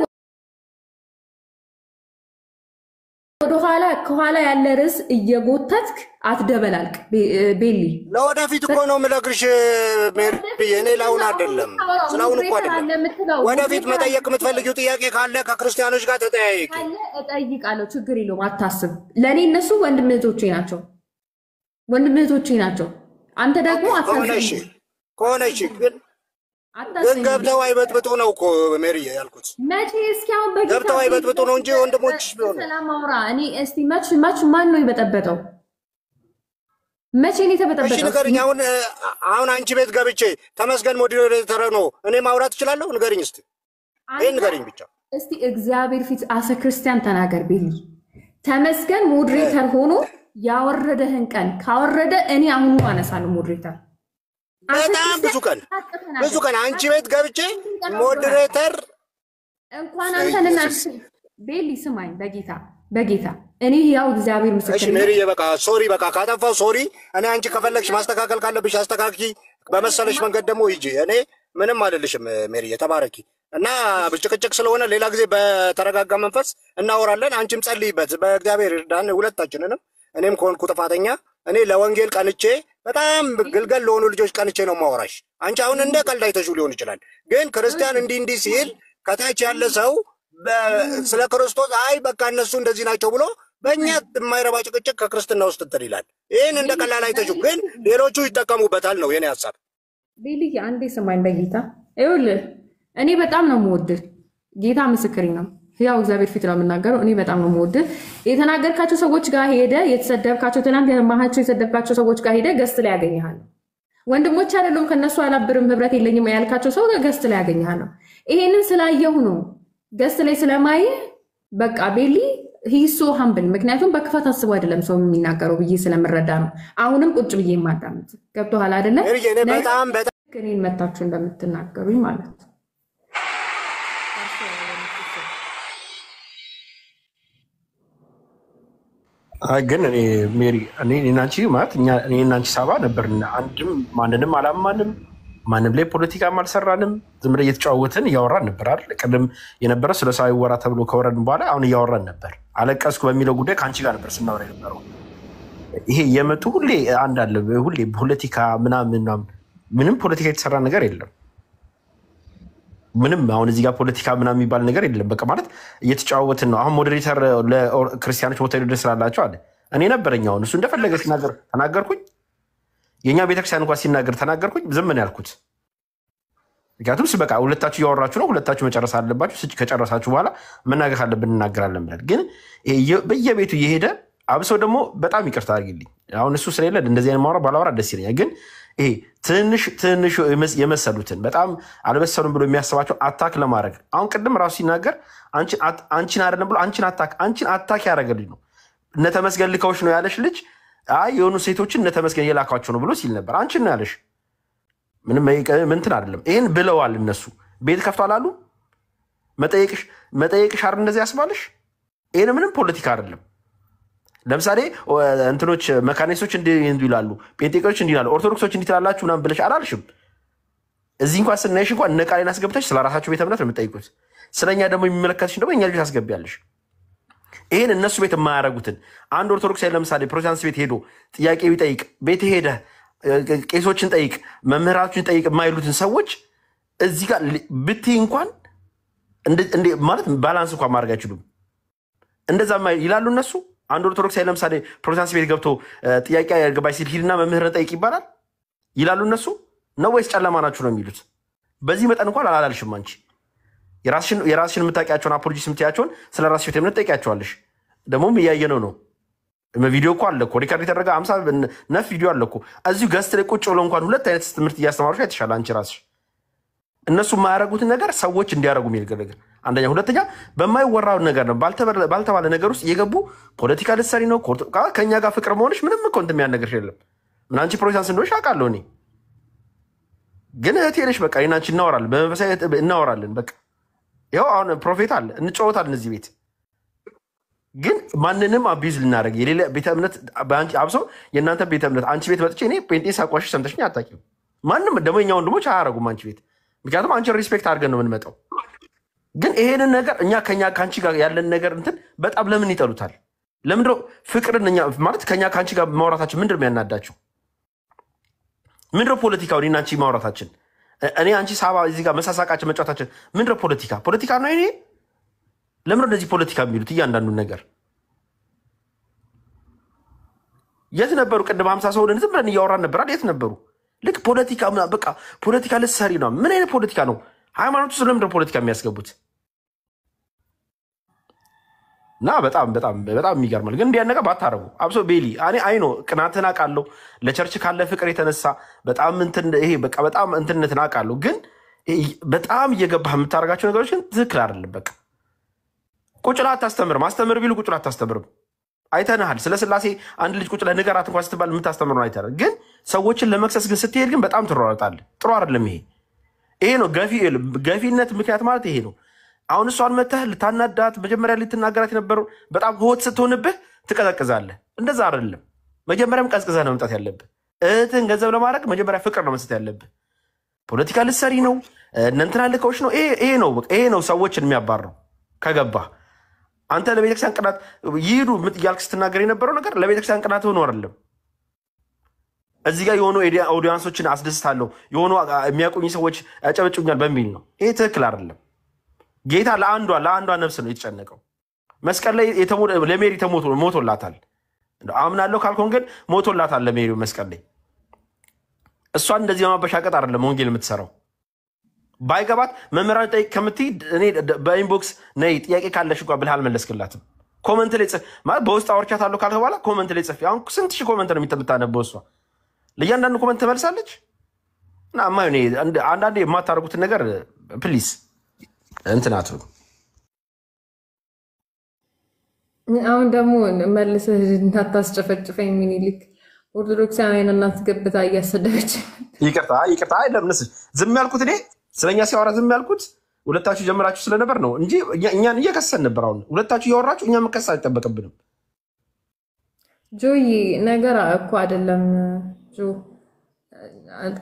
ወደኋላ ከኋላ ያለ ርዕስ እየጎተትክ አትደበላልቅ። ቤሊ ለወደፊት እኮ ነው የምለግርሽ ሜሪ፣ እኔ ላሁን አይደለም ስለአሁን እኮ አይደለም። ወደፊት መጠየቅ የምትፈልጊው ጥያቄ ካለ ከክርስቲያኖች ጋር ተጠያየቂ። እጠይቃለሁ፣ ችግር የለውም አታስብ። ለእኔ እነሱ ወንድም እህቶቼ ናቸው። አንተ ደግሞ አታስብ ከሆነሽ ግን ገብተው አይበጥብጡ ነው እኮ ሜሪ ያልኩት። መቼ እስኪያውን በጌታ ገብተው አይበጥብጡ ነው እንጂ ወንድሞች ቢሆኑ ሰላም አውራ። እኔ እስቲ መች ማን ነው የበጠበጠው? መቼ ነው የተበጠበጠው? እሺ ንገሪኝ። አሁን አንቺ ቤት ገብቼ ተመስገን ሞዴሬተር ነው እኔ ማውራት እችላለሁ? ንገሪኝ እስቲ፣ ይሄን ንገሪኝ ብቻ እስቲ። እግዚአብሔር ፊት አሰ ክርስቲያን ተናገር ቤሊ። ተመስገን ሞዴሬተር ሆኖ ያወረደህን ቀን ካወረደ እኔ አሁን አነሳለሁ ሞዴሬተር። በጣም ብዙ ቀን አንቺ ቤት ገብቼ ሞዴሬተር እንኳን አንተንና ቤሊ ስማኝ፣ በጌታ እኔ ያው እግዚአብሔር ምስክር። እሺ ሜሪ በቃ ሶሪ፣ በቃ ካጠፋው ሶሪ። እኔ አንቺ ከፈለግሽ ማስተካከል ካለብሽ አስተካክቂ፣ በመሰለሽ መንገድ ደግሞ ሂጂ። እኔ ምንም አይደልሽም ሜሪ፣ ተባረኪ። እና ብጭቅጭቅ ስለሆነ ሌላ ጊዜ በተረጋጋ መንፈስ እናወራለን። አንቺም ጸልይበት፣ በእግዚአብሔር እርዳን ሁለታችንንም። እኔም ከሆንኩ ጥፋተኛ እኔ ለወንጌል ቀንቼ በጣም ግልገል ለሆኑ ልጆች ቀንቼ ነው ማወራሽ። አንቺ አሁን እንደ ቀልድ አይተሽው ሊሆን ይችላል፣ ግን ክርስቲያን እንዲህ ሲል ከታች ያለ ሰው ስለ ክርስቶስ አይ በቃ እነሱ እንደዚህ ናቸው ብሎ በእኛ የማይረባ ጭቅጭቅ ከክርስትና ውስጥ እንትን ይላል። ይህን እንደ ቀላል አይተሽው፣ ግን ሌሎቹ ይጠቀሙበታል ነው የኔ ሀሳብ። ቤልዬ አንዴ ስማኝ በጌታ ይኸውልህ፣ እኔ በጣም ነው የምወድህ፣ ጌታ ምስክሬ ነው። ያው እግዚአብሔር ፊት ነው የምናገረው። እኔ በጣም ነው የምወድህ። የተናገርካቸው ሰዎች ጋር ሄደ የተሰደብካቸው ትናንት የማሃቸው የሰደብካቸው ሰዎች ጋር ሄደ ገስት ላይ ያገኘሃል። ወንድሞች አይደሉም ከነሱ አላብርም ህብረት የለኝም ያልካቸው ሰው ገስት ላይ ያገኘሃል። ይሄንን ስላየሁ ነው ገስት ላይ ስለማየ በቃ ቤሊ ሂሶ ሀምብል፣ ምክንያቱም በክፋት አስቦ አይደለም ሰው የሚናገረው ብዬ ስለምረዳ ነው። አሁንም ቁጭ ብዬ የማዳምጥ ገብቶሃል አይደለ? በጣም እኔን መታችሁ እንደምትናገሩኝ ማለት ነው። ግን እኔ ሜሪ እኔና አንቺ ማለት እኔና አንቺ ሳባ ነበርን። አንድም ማንንም አላማንም፣ ማንም ላይ ፖለቲካም አልሰራንም። ዝም ብለን እየተጫወትን እያወራን ነበር አይደል? ቅድም የነበረ ስለ ሰው ይወራ ተብሎ ከወረድን በኋላ አሁን እያወራን ነበር። አለቀስኩ በሚለው ጉዳይ ከአንቺ ጋር ነበር ስናወራ የነበረው። ይሄ የመጡ ሁሌ አንድ አለ፣ ሁሌ ፖለቲካ ምናምን ምንም ፖለቲካ የተሰራ ነገር የለም። ምንም አሁን እዚህ ጋር ፖለቲካ ምናምን የሚባል ነገር የለም። በቃ ማለት እየተጫወትን ነው። አሁን ሞዴሬተር ለክርስቲያኖች ሞዴሬተር ስላላቸው አለ እኔ ነበረኝ። አሁን እሱ እንደፈለገ ሲናገር ተናገርኩኝ። የእኛ ቤተክርስቲያን እንኳን ሲናገር ተናገርኩኝ። ዝም ነው ያልኩት። ምክንያቱም በቃ ሁለታችሁ እያወራችሁ ነው፣ ሁለታችሁ መጨረስ አለባችሁ። ከጨረሳችሁ በኋላ መናገር አለብን እናገራለን ብለን ግን በየቤቱ እየሄደ አብሶ ደግሞ በጣም ይቅርታ አድርጊልኝ አሁን እሱ ስለሌለ እንደዚህ አይነት ማውራት ባላወራ ደስ ይለኛል። ግን ይሄ ትንሽ የመሰሉትን በጣም አልበሰሉም ብሎ የሚያስባቸው አታክ ለማድረግ አሁን ቅድም ራሱ ሲናገር አንቺን አይደለም ብሎ አንቺን አታክ ያደረገልኝ ነው። እነ ተመስገን ልከውሽ ነው ያለሽ ልጅ አይ የሆኑ ሴቶችን እነ ተመስገን የላካቸው ነው ብሎ ሲል ነበር። አንቺን ነው ያለሽ ምንም እንትን አይደለም። ይሄን ብለዋል እነሱ ቤት ከፍቷል አሉ መጠየቅሽ አይደል እንደዚህ ያስባልሽ። ይሄን ምንም ፖለቲካ አይደለም። ለምሳሌ እንትኖች መካኒስቶች እንዲህ ይላሉ፣ ጴንጤቆች እንዲህ ይላሉ፣ ኦርቶዶክሶች እንዲህ ትላላችሁ ምናምን ብለሽ አላልሽም። እዚህ እንኳን ስናይሽ እንኳን እነ ቃሌን አስገብተሽ ስለራሳችሁ ቤተ እምነት ነው የምትጠይቁት። ስለኛ ደግሞ የሚመለከትሽ ደግሞ የኛ ልጅ ታስገቢያለሽ። ይሄን እነሱ ቤት የማያደርጉትን አንድ ኦርቶዶክስ ለምሳሌ ፕሮቴስታንት ቤት ሄዶ ጥያቄ ቢጠይቅ ቤት ሄደ ቄሶችን ጠይቅ መምህራቶችን ጠይቅ የማይሉትን ሰዎች እዚህ ጋር ብትይ እንኳን ማለት ባላንስ እንኳን ማድረግ አይችሉም። እንደዛ ይላሉ እነሱ። አንድ ኦርቶዶክስ ለምሳሌ ፕሮቴስታንት ቤት ገብቶ ጥያቄ ያገባይ ሲል ሂድና መምህርን ጠይቅ ይባላል ይላሉ እነሱ ነው ወይስ ጨለማ ናችሁ ነው የሚሉት? በዚህ መጠን እንኳን አላልሽም አንቺ የራስሽን የምታውቂያቸውን አፖሎጂስ የምትያቸውን ስለ ራስሽ ቤተ እምነት ጠይቂያቸዋለሽ። ደግሞም እያየነው ነው። ቪዲዮ እኮ አለ እኮ ሪካርድ የተደረገ 59 ቪዲዮ አለ እኮ እዚሁ ገስት ላይ ቁጭ ብለው እንኳን ሁለት አይነት ትምህርት እያስተማሩሽ አይተሻል አንቺ ራስሽ። እነሱ የማያደርጉትን ነገር ሰዎች እንዲያደርጉ የሚልገለግል አንደኛ። ሁለተኛ በማይወራው ነገር ነው ባልተባለ ነገር ውስጥ እየገቡ ፖለቲካ ልትሰሪ ነው ከኛ ጋር ፍቅር መሆንሽ ምንም እኮ እንትን የሚያነግርሽ የለም። ምን አንቺ ፕሮቴስታንት እንደሆንሽ አውቃለሁ እኔ ግን እህቴ ነሽ። በቃ እኔና አንቺ እናወራለን፣ በመንፈሳዊ እናወራለን። በቃ ይኸው አሁን ፕሮፌት አለ እንጫወታለን እዚህ ቤት። ግን ማንንም አቢዝ ልናደርግ የሌለ ቤተ እምነት አብሶ የእናንተ ቤተ እምነት አንቺ ቤት መጥቼ እኔ ጴንጤ ሳቋሽሽ ሰምተሽኝ አታውቂም። ማንም ደግሞ የኛ ወንድሞች አያደርጉም አንቺ ቤት፣ ምክንያቱም አንቺን ሪስፔክት አድርገን ነው የምንመጣው። ግን ይሄንን ነገር እኛ ከአንቺ ጋር ያለን ነገር እንትን በጣም ለምን ይጠሉታል? ለምንድነው ፍቅርን እኛ ማለት ከአንቺ ጋር ማውራታችን ምንድነው የሚያናዳቸው? ምንድነው ፖለቲካው? እኔና አንቺ ማውራታችን እኔ አንቺ ሳባ እዚህ ጋር መሳሳቃችን መጫወታችን ምንድነው ፖለቲካ ነው? እኔ ለምንድነው እንደዚህ ፖለቲካ የሚሉት? እያንዳንዱን ነገር የት ነበሩ? ቅድም 50 ሰው ዝም ብለን እያወራን ነበር። የት ነበሩ? ልክ ፖለቲካ በቃ ፖለቲካ ልትሰሪ ነው። ምን አይነት ፖለቲካ ነው? ሃይማኖት ውስጥ ለምንድነው ፖለቲካ የሚያስገቡት? እና በጣም የሚገርማል። ግን እንዲያን ነገር ባታረጉ። አብሶ ቤሊ እኔ አይኖ ቅናትን አውቃለሁ። ለቸርች ካለ ፍቅር የተነሳ በጣም ይሄ በቃ በጣም እንትነትን አውቃለሁ። ግን በጣም እየገባህ የምታደርጋቸው ነገሮች ግን ትክክል አይደለም። በቃ ቁጭ ብለህ አታስተምርም። አስተምር ቢሉ ቁጭ ብለህ አታስተምርም። አይተንሃል። ስለ ስላሴ አንድ ልጅ ቁጭ ብለህ ንገራት እንኳን ስትባል የምታስተምር አይተናል። ግን ሰዎችን ለመክሰስ ግን ስትሄድ ግን በጣም ትሯሯጣለህ። ጥሩ አይደለም። ይሄ ነው ገፊነት ምክንያት ማለት ይሄ ነው። አሁን እሷን መተህ ልታናዳት መጀመሪያ ልትናገራት የነበረው በጣም ህይወት ስትሆንብህ ትቀዘቅዛለህ። እንደዛ አይደለም። መጀመሪያም ቀዝቅዘህ ነው መምጣት ያለብህ። እህትህን ገንዘብ ለማድረግ መጀመሪያ ፍቅር ነው መስጠት ያለብህ። ፖለቲካ ልትሰሪ ነው እንትና ልከውሽ ነው። ይሄ ነው ሰዎችን የሚያባረው ከገባህ። አንተ ለቤተክርስቲያን ቅናት ይሄዱ እያልክ ስትናገር የነበረው ነገር ለቤተክርስቲያን ቅናት ሆኖ አይደለም። እዚህ ጋር የሆኑ ኦዲየንሶችን አስደስታለሁ የሆኑ የሚያውቁኝ ሰዎች ያጨበጭኛል በሚል ነው። ይሄ ትክክል አይደለም። ጌታ ለአንዷ ነፍስ ነው የተጨነቀው። መስቀል ላይ ለሜሪ ሞቶላታል። አምናለሁ ካልኮን ግን ሞቶላታል ለሜሪ መስቀል ላይ። እሷን እንደዚህ በማበሻቀጥ አይደለም ወንጌል የምትሰራው። ባይገባት መምህራን ጠይቅ ከምትይ እኔ በኢንቦክስ ነይ ጥያቄ ካለሽ እንኳን ብለህ አልመለስክላትም። ኮመንት ላይ ጽፍ ማለት በውስጥ አውርቻታለሁ ካልክ በኋላ ኮመንት ላይ ጽፍ። አሁን ስንት ሺህ ኮመንት ነው የምታነበው እሷ። ለእያንዳንዱ ኮመንት ትመልሳለች። እና አንዳንዴ የማታደርጉትን ነገር ፕሊዝ እንትናቱ። አሁን ደግሞ መልሰህ እንዳታስጨፈጭፈኝ ሚኒሊክ ኦርቶዶክሳውያን እናስገብታ እያሰደበች። ይቅርታ አይደምንስ ዝም ያልኩት እኔ ስለኛ ሲያወራ ዝም ያልኩት ሁለታችሁ ጀምራችሁ ስለነበር ነው እንጂ እኛን እየከሰን ነበር። አሁን ሁለታችሁ እያወራችሁ እኛ መከሰስ አይጠበቅብንም። ጆይ ነገር እኮ አይደለም ጆ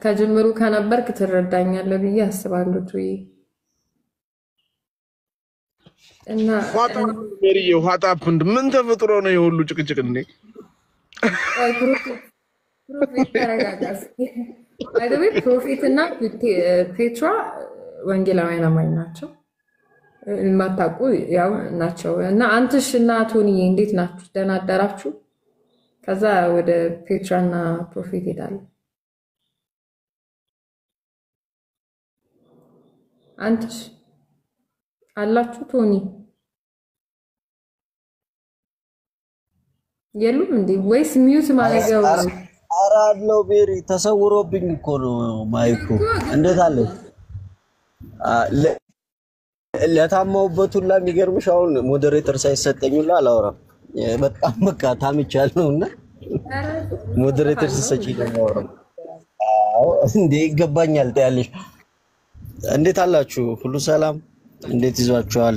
ከጅምሩ ከነበርክ ትረዳኛለህ ብዬ አስባለሁ ጆይ። እና ሜሪዬ ዋጣፕ ምን ተፈጥሮ ነው የሁሉ ጭቅጭቅ እንዴ? ፕሮፌት ተረጋጋስ። አይደለም ፕሮፌት እና ፔትራ ወንጌላውያን አማኝ ናቸው። የማታውቁ ያው ናቸው። እና አንተሽ እና ቶኒዬ እንዴት ናችሁ? ደህና አደራችሁ? ከዛ ወደ ፔትራ እና ፕሮፌት ሄዳለሁ። አንቺስ አላችሁ ቶኒ የሉም እንዴ ወይስ ሚውት ማድረጊያው አራለው ቤሪ ተሰውሮብኝ እኮ ነው ማይኩ እንዴት አለ ለታማውበት ሁላ የሚገርምሽ አሁን ሞዴሬተር ሳይሰጠኝላ አላወራም በጣም በቃ ታምቻለሁና ሞዴሬተር ሲሰጪኝ ነው አወራም አዎ እንዴ ይገባኛል ታያለሽ እንዴት አላችሁ ሁሉ ሰላም እንዴት ይዟችኋል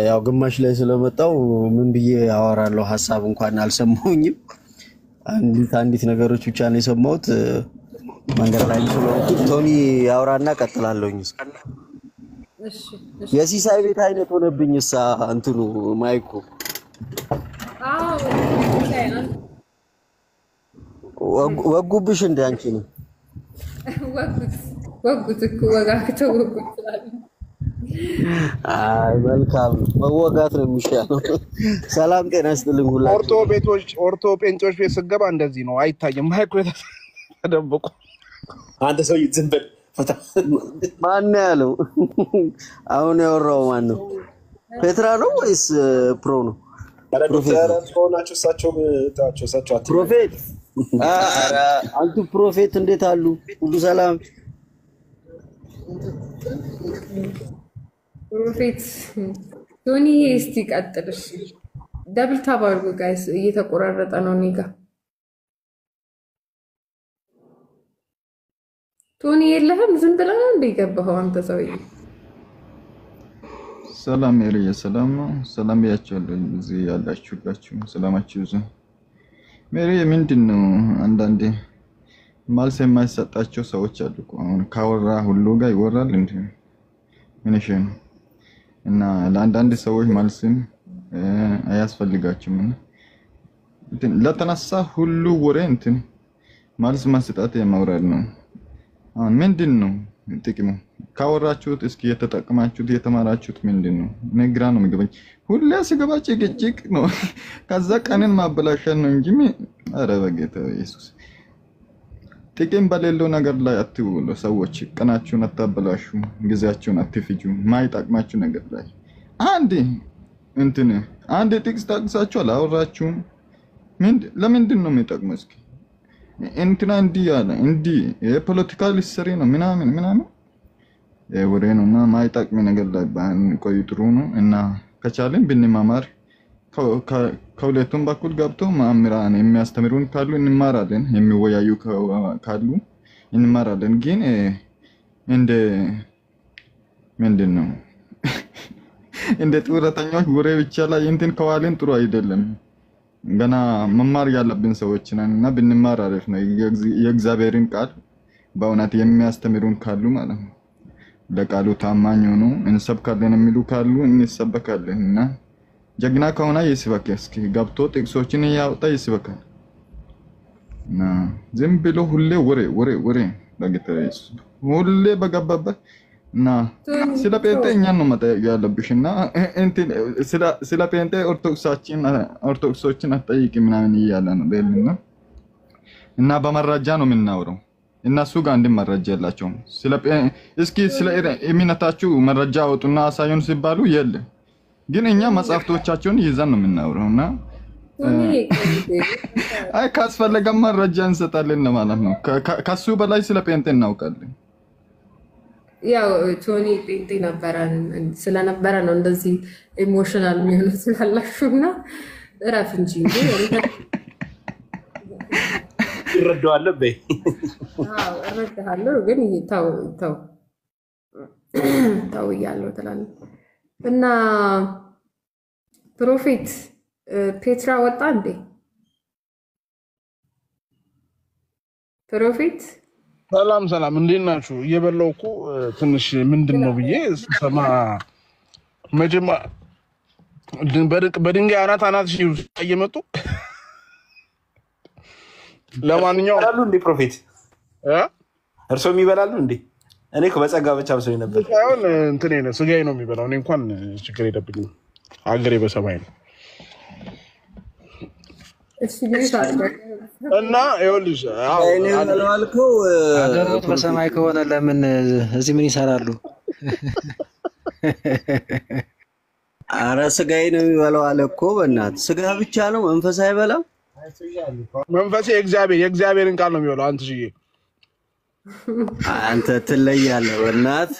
ያው ግማሽ ላይ ስለመጣው ምን ብዬ አወራለሁ ሐሳብ እንኳን አልሰማሁኝም አንዲት ነገሮች ብቻ ነው የሰማሁት መንገድ ላይ ስለሆንኩ ቶኒ ያወራና ቀጥላለሁኝ እሺ የሲሳይ ቤት አይነት ሆነብኝሳ እንትኑ ማይኩ አዎ ወጉብሽ እንደ አንቺ ነው ወጉት እኮ ወጋክተው ወጉት አይ መልካም መወጋት ነው የሚሻለው ሰላም ጤና ይስጥልኝ ሁላችሁ ኦርቶ ጴንጮች ቤት ስገባ እንደዚህ ነው አይታየም ማይኩ ተደብቆ አንተ ሰው ይዝንበል ማን ያለው አሁን ያወራው ማን ነው ፔትራ ነው ወይስ ፕሮ ነው ፕሮፌት አረ አንቱ ፕሮፌት እንዴት አሉ ሁሉ ሰላም ፕሮፌት ቶኒ እስቲ ቀጥልሽ ደብል ታብ አድርጉ ጋይስ እየተቆራረጠ ነው ኒጋ ቶኒ የለህም ዝም ብለህ ነው እንደገባው አንተ ሰውዬ ሰላም ያለየ ሰላም ያያችኋለሁ እዚህ ያላችሁላችሁ ሰላማችሁ ይዙ ሜሪ ምንድነው አንዳንዴ ማልስ የማይሰጣቸው ሰዎች አሉ አሁን ካወራ ሁሉ ጋር ይወራል እንዴ ምንሽ እና ለአንዳንድ ሰዎች ማልስም አያስፈልጋችሁም እንትን ለተነሳ ሁሉ ወሬ እንትን ማልስ ማስጣት የማውራድ ነው አሁን ምንድነው ጥቅሙ ካወራችሁት እስኪ የተጠቀማችሁት የተማራችሁት ምንድነው ነግራ ነው የሚገባኝ ሁሉ ሲገባጭ ግጭቅ ነው ከዛ ቀንን ማበላሸት ነው እንጂ አረ በጌታ ኢየሱስ ጥቅም በሌለው ነገር ላይ አትውሉ ሰዎች ቀናችሁን አታበላሹ ጊዜያችሁን አትፍጁ ማይጠቅማችሁ ነገር ላይ አንድ ጥቅስ ታቅሳችሁ አላወራችሁ ለምንድን ነው የሚጠቅመው እስኪ እንትና እንዲህ ያለ እንዲህ የፖለቲካል ሂስትሪ ነው ምናምን ወሬ ነውና ማይጠቅም ነገር ላይ ባንቆይ ጥሩ ነው እና ከቻለን ብንማማር ከሁለቱም በኩል ገብቶ ማምራን የሚያስተምሩን ካሉ እንማራለን የሚወያዩ ካሉ እንማራለን ግን እንደ ምንድነው እንደ ጡረተኞች ወሬ ብቻ ላይ እንትን ከዋለን ጥሩ አይደለም ገና መማር ያለብን ሰዎች ነንና ብንማር አሪፍ ነው የእግዚአብሔርን ቃል በእውነት የሚያስተምሩን ካሉ ማለት ነው ለቃሉ ታማኝ ሆኖ እንሰብካለን የሚሉ ካሉ እንሰበካለንና ጀግና ከሆነ ይስበክ እስኪ ገብቶ ጥቅሶችን ያውጣ ይስበክ እና ዝም ብሎ ሁሌ ወሬ በጌታዬ ሁሌ በገባበት እና ስለ ጴንጤ እኛን ነው መጠየቅ ያለብሽና እንትን ስለ ጴንጤ ኦርቶዶክሶችን አጠይቂ ምናምን ይያለ ነው በልና እና በመረጃ ነው የምናወራው እነሱ ጋር እንደ መረጃ ያላቸው እስኪ ስለ እምነታችሁ መረጃ አውጡና አሳዩን ሲባሉ የለ ግን እኛ መጻፍቶቻቸውን ይዘን ነው የምናወራውና አይ ካስፈለገ መረጃ እንሰጣለን ማለት ነው ከሱ በላይ ስለ ጴንጤ እናውቃለን ያው ቶኒ ጴንጤ ስለነበረ ነው እንደዚህ ኢሞሽናል የሚሆነው ስላላችሁና እረፍ እንጂ ይረዳዋል በይ አዎ እረዳለሁ ግን ታው ያለው ተላል እና ፕሮፌት ፔትራ ወጣ እንዴ ፕሮፌት ሰላም እንዴት ናችሁ እየበላውኩ ትንሽ ምንድነው ብዬ ሰማ መጀማ በድንጋይ አናት እየመጡ ለማንኛውም ይበላሉ እንዴ ፕሮፌት እርሶም ይበላሉ እንዴ እኔ እኮ በጸጋ ብቻ መስሎኝ ነበር አሁን እንትኔ ነው ስጋዬ ነው የሚበላው እኔ እንኳን ችግር የለብኝም አገሬ በሰማይ ነው እና ይኸውልሽ እኔ ባልከው አገሮት በሰማይ ከሆነ ለምን እዚህ ምን ይሰራሉ? አረ ስጋዬ ነው የሚበላው አለ እኮ በእናትህ። ስጋ ብቻ ነው መንፈስ አይበላም? መንፈሴ የእግዚአብሔርን ቃል ነው የሚበላው። አንተ ሽዬ አንተ ትለያለህ በእናትህ።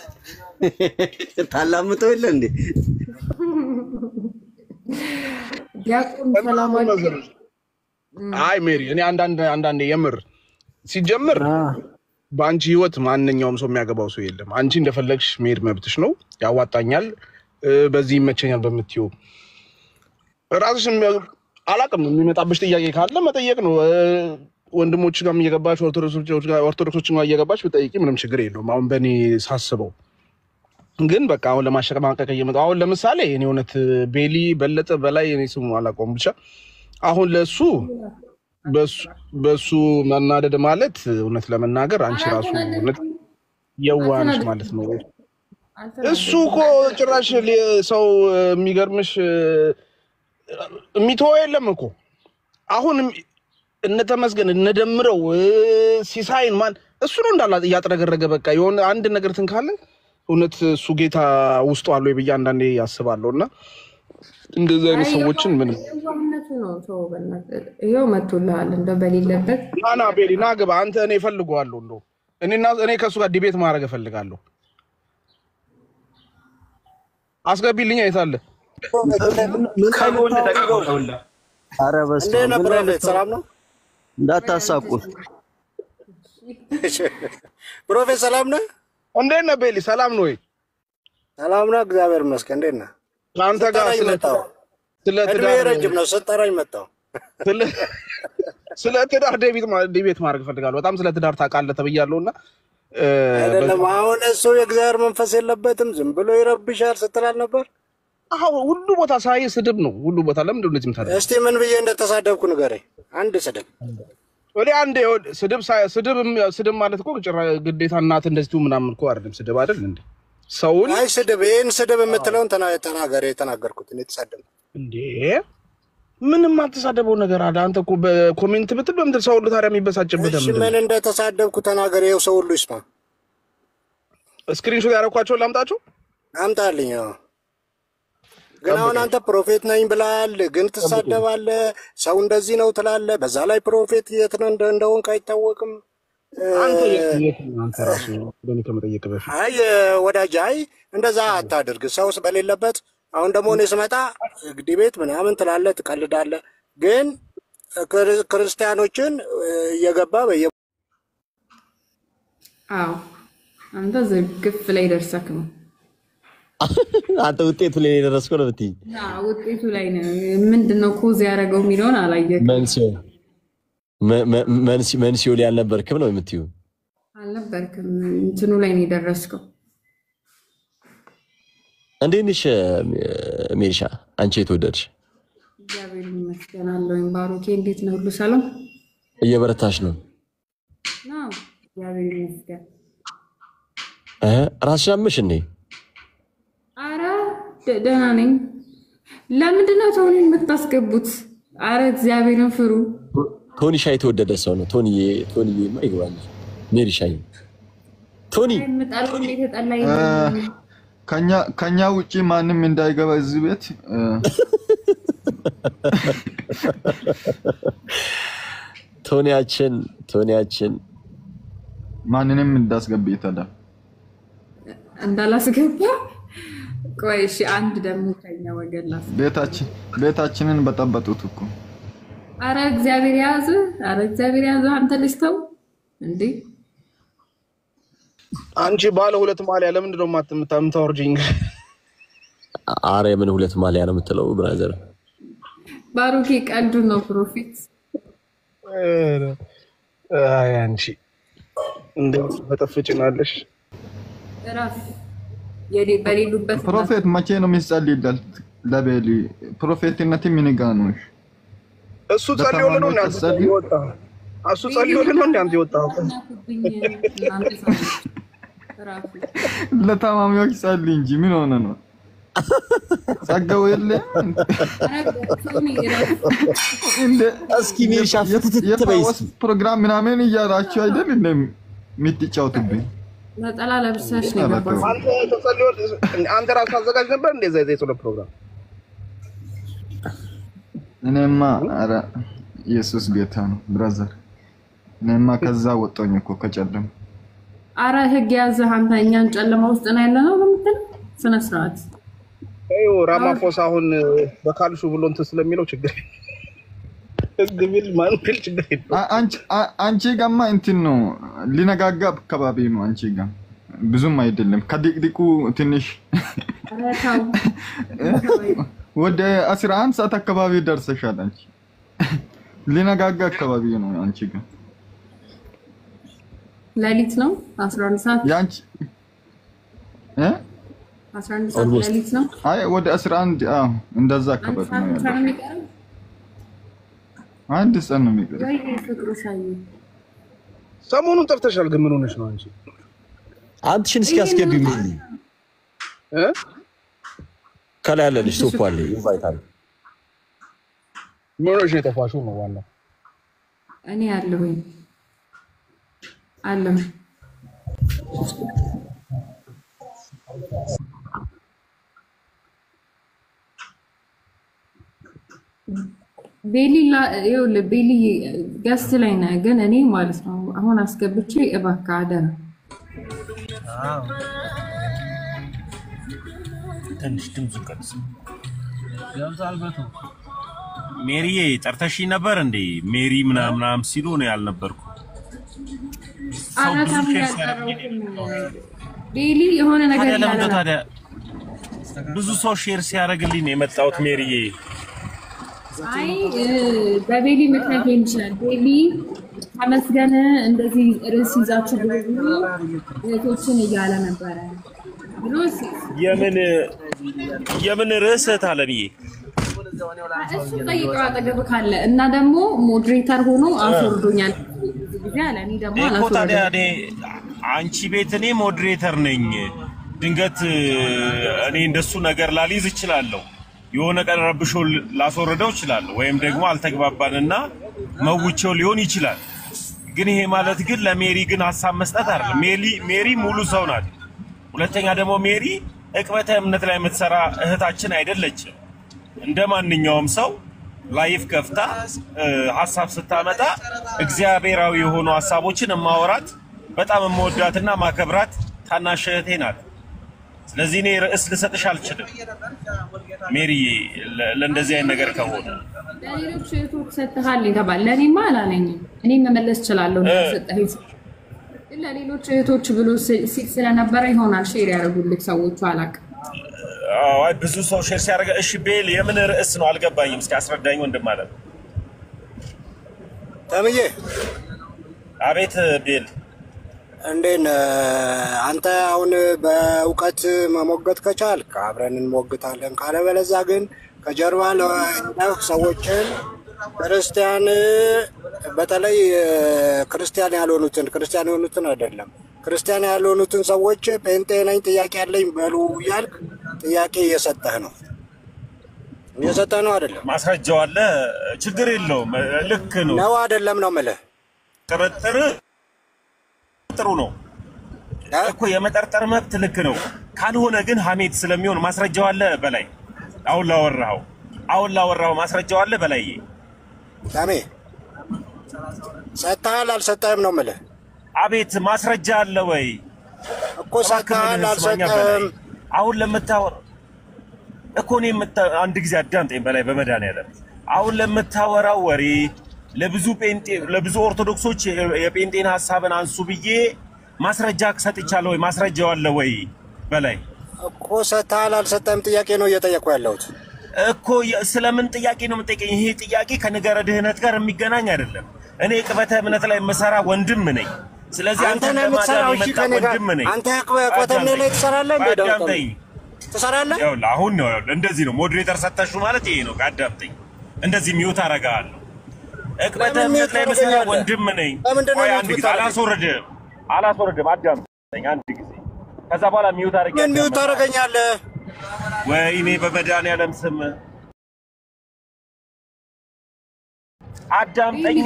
ታላምጠው የለ እንዴ? ዲያቆን ሰላም አለይኩም። አይ ሜሪ እኔ አንዳንዴ የምር ሲጀምር በአንቺ ህይወት ማንኛውም ሰው የሚያገባው ሰው የለም። አንቺ እንደፈለግሽ መሄድ መብትሽ ነው። ያዋጣኛል በዚህ ይመቸኛል በምትይው ራስሽ አላቅም የሚመጣብሽ ጥያቄ ካለ መጠየቅ ነው። ወንድሞች ጋርም እየገባሽ ኦርቶዶክሶች ጋር እየገባሽ ብጠይቂ ምንም ችግር የለውም። አሁን በእኔ ሳስበው ግን በቃ አሁን ለማሸማቀቅ እየመጣሁ አሁን ለምሳሌ እኔ እውነት ቤሊ በለጠ በላይ እኔ ስሙ አላውቀውም ብቻ አሁን ለሱ በሱ መናደድ ማለት እውነት ለመናገር አንቺ ራሱ እውነት የዋንሽ ማለት ነው። እሱ እኮ ጭራሽ ሰው የሚገርምሽ የሚተወው የለም እኮ አሁን እነተመስገን እነደምረው ሲሳይን ማን እሱ ነው እንዳላ ያጥረገረገ በቃ የሆነ አንድ ነገር ትንካለ እውነት እሱ ጌታ ውስጡ አለ ወይ በያ አንዳንዴ ያስባለውና እንደዚህ አይነት ሰዎችን ምን ዋህነቱ ነው ሰው በእናትህ ይሄው መጥቶልሃል እንደ በሌለበት ናና ቤሊ ናገባ አንተ እኔ ፈልጓለሁ እንደው እኔ ከሱ ጋር ዲቤት ማድረግ ፈልጋለሁ። አስገቢልኝ አይታለ ከጎን ተቀበለውላ አረ በስመ አብ ፕሮፌት ሰላም ነው እንዳታሳቁት። ፕሮፌት ሰላም ነው እንዴት ነህ ቤሊ? ሰላም ነው ወይ? ሰላም ነው እግዚአብሔር ይመስገን። እንዴት ነህ? አንተ ጋር ስለ ትዳር ረጅም ነው ሰጠራኝ መጣው ስለ ትዳር ዲቤት ማድረግ ፈልጋለሁ። በጣም ስለ ትዳር ታውቃለህ ተብያለሁና አይደለም አሁን እሱ የእግዚአብሔር መንፈስ የለበትም ዝም ብሎ ይረብሻል ስትላል ነበር። አዎ ሁሉ ቦታ ሳይ ስድብ ነው ሁሉ ቦታ። ለምን እንደዚህ የምታደርገው? እስቲ ምን ብዬ እንደተሳደብኩ ንገረኝ። አንድ ስድብ ወዲ አንድ ስድብ ማለት እኮ ግዴታ እናት እንደዚህ ምናምን እኮ አይደለም ስድብ አይደል እንዴ? ሰውን አይ ስድብ ይሄን ስድብ የምትለውን ተናገር። የተናገርኩት እኔ ተሳደብኩ እንዴ? ምንም አትሳደበው ነገር አለ። አንተ እኮ በኮሜንት ብትል በምድር ሰው ሁሉ ታዲያ የሚበሳጭበት እሺ ምን እንደተሳደብኩ ተናገር። ይኸው ሰው ሁሉ ይስማ። ስክሪንሾት ያደረኳቸው ላምጣቸው አምጣልኝ። ግን አሁን አንተ ፕሮፌት ነኝ ብላል ግን ትሳደባለህ። ሰው እንደዚህ ነው ትላለህ። በዛ ላይ ፕሮፌት የት ነው እንደሆንክ አይታወቅም። አንተ ራሱ በእኔ ከመጠየቅ በፊት አይ ወዳጅ አይ እንደዛ አታድርግ። ሰውስ በሌለበት አሁን ደግሞ እኔ ስመጣ ዲቤት ምናምን ትላለህ ትቀልዳለህ። ግን ክርስቲያኖችን እየገባ አዎ አንተ ዝግፍ ላይ ደርሰክ ነው። አንተ ውጤቱ ላይ ደረስኩ ነው ብትይ ውጤቱ ላይ ነው። ምንድነው ኮዝ ያደረገው የሚለውን አላየክም። መንሲዮ ላይ አልነበርክም ነው የምትይው? አልነበርክም እንትኑ ላይ ነው የደረስከው። እንዴት ነሽ ሜሪሻ? አንቺ የተወደድሽ? እግዚአብሔር ይመስገን አለሁኝ። ባሮኬ እንዴት ነው? ሁሉ ሰላም? እየበረታሽ ነው? አዎ እግዚአብሔር ይመስገን። ራስሽን አመሽ እንዴ? አረ ደህና ነኝ። ለምንድን ነው ቶኒን የምታስገቡት? አረ እግዚአብሔርን ፍሩ። ቶኒ ሻይ የተወደደ ሰው ነው። ቶኒዬማ ይገባል። ሜሪ ሻይ ቶኒ ከኛ ውጪ ማንም እንዳይገባ እዚህ ቤት ቶኒያችን ማንንም እንዳስገባ ይታዳ እንዳላስገባ። ቆይ እሺ አንድ ደግሞ ከኛ ወገን ላስ ቤታችንን በጠበጡት እኮ። አረ እግዚአብሔር ያዘ። አንተ ልጅ ተው እንዴ! አንቺ ባለ ሁለት ማሊያ ለምንድን ነው የምታወርጂኝ? አረ ምን ሁለት ማሊያ ነው የምትለው ብራዘር? ባሩኬ ቀልዱ ነው ፕሮፌት። አይ አንቺ እንደዚህ በጠፍጭናለሽ። ራስ በሌሉበት ፕሮፌት መቼ ነው የሚጸልይላል? ለቤሊ ፕሮፌትነት ምን ጋር ነው? እሱ ጸልዮልን ነው እንዳንተ ይወጣ። እሱ ጸልዮልን ነው እንዳንተ ይወጣ። ለታማሚዎች ጸልይ እንጂ ምን ሆነ ነው? ጸጋው የለ እንደ እስኪ ሜርሻ ፍትትበይስ ፕሮግራም ምናምን እያላችሁ አይደል እንደምትጫወቱብኝ ነጠላ ለብሰሽ ነው ገባው አንተ ራስህ አዘጋጅ ነበር እንደዛ የዘይቶሎ ፕሮግራም እኔማ አረ ኢየሱስ ጌታ ነው ብራዘር እኔማ ከዛ ወጣኝ እኮ ከጨለም አረ ህግ ያዘህ አንተ እኛን ጨለማ ውስጥ ነው ያለነው በምትል ስነ ስርዓት አይው ራማፎሳ አሁን በካልሹ ብሎ እንትን ስለሚለው ችግር ግብል ማንክል ችግር አንቺ ጋማ እንትን ነው ሊነጋጋ አካባቢ ነው አንቺ ጋር ብዙም አይደለም ከድቅድቁ ትንሽ ወደ 11 ሰዓት አካባቢ ደርሰሻል አንቺ ሊነጋጋ አካባቢ ነው አንቺ ጋር ሌሊት ነው 11 ሰዓት ያንቺ 11 ሰዓት ሌሊት ነው አይ ወደ 11 እንደዛ አካባቢ ነው አንድ ሰዓት ነው የሚቀር ወይ ፍቅሩሻዬ ሰሞኑን ጠፍተሻል ግን ምን ሆነሽ ነው አንቺ አንቺን እስኪ አስገቢ ምን ከላይ ያለልሽ ሶፋል ኢንቫይት አለ ሞሮሽ የተፋሹ ነው ዋናው እኔ አለሁኝ አለም ቤሊላ ይኸውልህ ቤሊ ገስት ላይ ነህ ግን እኔ ማለት ነው አሁን አስገብቼ እባክህ አደራ ትንሽ ድምፁ ቀንስ ያምታል በቱ ሜሪዬ ጠርተሽ ነበር እንዴ ሜሪ ምናምን ሲሉ ነው ያልነበርኩ ቤሊ የሆነ ነገር ታዲያ ብዙ ሰው ሼር ሲያደርግልኝ ነው የመጣሁት ሜሪዬ አይ በቤሊ ምክንያት ይችላል ቤሊ ተመስገን እንደዚህ ርዕስ ይዛችሁ ብሎ እህቶችን እያለ ነበረ ብሎስ የምን ርዕስ ታለብዬ እሱ ጠይቀው አጠገብ ካለ እና ደግሞ ሞዴሬተር ሆኖ አስወርዶኛል ጊዜ አለ እኔ ደግሞ አላስወርዶኝ ታዲያ አንቺ ቤት እኔ ሞዴሬተር ነኝ ድንገት እኔ እንደሱ ነገር ላልይዝ እችላለሁ የሆነ ቀን ረብሾ ላስወርደው እችላለሁ ወይም ደግሞ አልተግባባንና መውቼው ሊሆን ይችላል ግን ይሄ ማለት ግን ለሜሪ ግን ሐሳብ መስጠት አይደለም ሜሪ ሙሉ ሰው ናት ሁለተኛ ደግሞ ሜሪ እቅበተ እምነት ላይ የምትሰራ እህታችን አይደለችም እንደማንኛውም ሰው ላይፍ ከፍታ ሐሳብ ስታመጣ እግዚአብሔራዊ የሆኑ ሐሳቦችን ማወራት በጣም መወዳትና ማከብራት ታናሽ እህቴ ናት ስለዚህ እኔ ርዕስ ልሰጥሽ አልችልም ሜሪ ለእንደዚህ አይነት ነገር ከሆነ ለሌሎች እህቶች ሰጥሃል ይተባል ለኔማ አላለኝም እኔ መመለስ እችላለሁ እንደሰጠኸኝ ለሌሎች እህቶች ብሎ ስለነበረ ይሆናል ሼር ያደርጉልክ ሰዎቹ አላቅ አይ ብዙ ሰው ሼር ሲያደርግ እሺ ቤል የምን ርዕስ ነው አልገባኝም እስኪ አስረዳኝ ወንድም ማለት ተምዬ አቤት ቤል እንዴን አንተ አሁን በእውቀት መሞገት ከቻልክ አብረን እንሞግታለን ካለበለዚያ ግን ከጀርባ ሰዎችን ክርስቲያን በተለይ ክርስቲያን ያልሆኑትን አይደለም ክርስቲያን ያልሆኑትን ሰዎች ጴንጤ ነኝ ጥያቄ ያለኝ በሉ እያልክ ጥያቄ እየሰጠህ ነው አይደለም ማስረጃው አለ ችግር የለውም ልክ ነው ነው አይደለም ነው ማለት ጥርጥር ጥሩ ነው እኮ የመጠርጠር መብት ልክ ነው ካልሆነ ግን ሐሜት ስለሚሆን ማስረጃው አለ በላይ አሁን ላወራው ማስረጃው አለ በላይ ታሜ ሰጣል አልሰጣም ነው ማለት አቤት ማስረጃ አለ ወይ እኮ ሰጣል አልሰጣም አሁን ለምታወራ እኮ ነው አንድ ጊዜ አዳምጠኝ በላይ በመድኃኒዓለም አሁን ለምታወራው ወሬ ለብዙ ኦርቶዶክሶች የጴንጤን ሐሳብን አንሱ ብዬ ማስረጃ ሰጥቻለሁ ወይ ማስረጃው አለ ወይ በላይ እኮ ሰጣል አልሰጣም ጥያቄ ነው እየጠየቁ ያለሁት እኮ ስለምን ጥያቄ ነው የምጠይቀኝ ይሄ ጥያቄ ከነገረ ድህነት ጋር የሚገናኝ አይደለም እኔ ቅበተ እምነት ላይ መሰራ ወንድም ነኝ ስለዚህ አንተ ለማዳን የመጣ ወንድም ነኝ አንተ ቅበተ እምነት ላይ ትሰራለህ እንዴ አዳምጠኝ ትሰራለህ ይኸውልህ አሁን ነው እንደዚህ ነው ሞዴሬተር ሰጣችሁ ማለት ይሄ ነው አዳምጠኝ እንደዚህ ሚውት አረጋለሁ ቅበተ እምነት ላይ መሰራ ወንድም ነኝ ወይ አንድ ጊዜ አላስወርድም አዳምጠኝ አንድ ጊዜ ከዛ በኋላ ሚውት አረጋለሁ ምን ሚውት አረጋኛለህ ወይኔ በመድኃኒዓለም ስም አዳምጠኝ።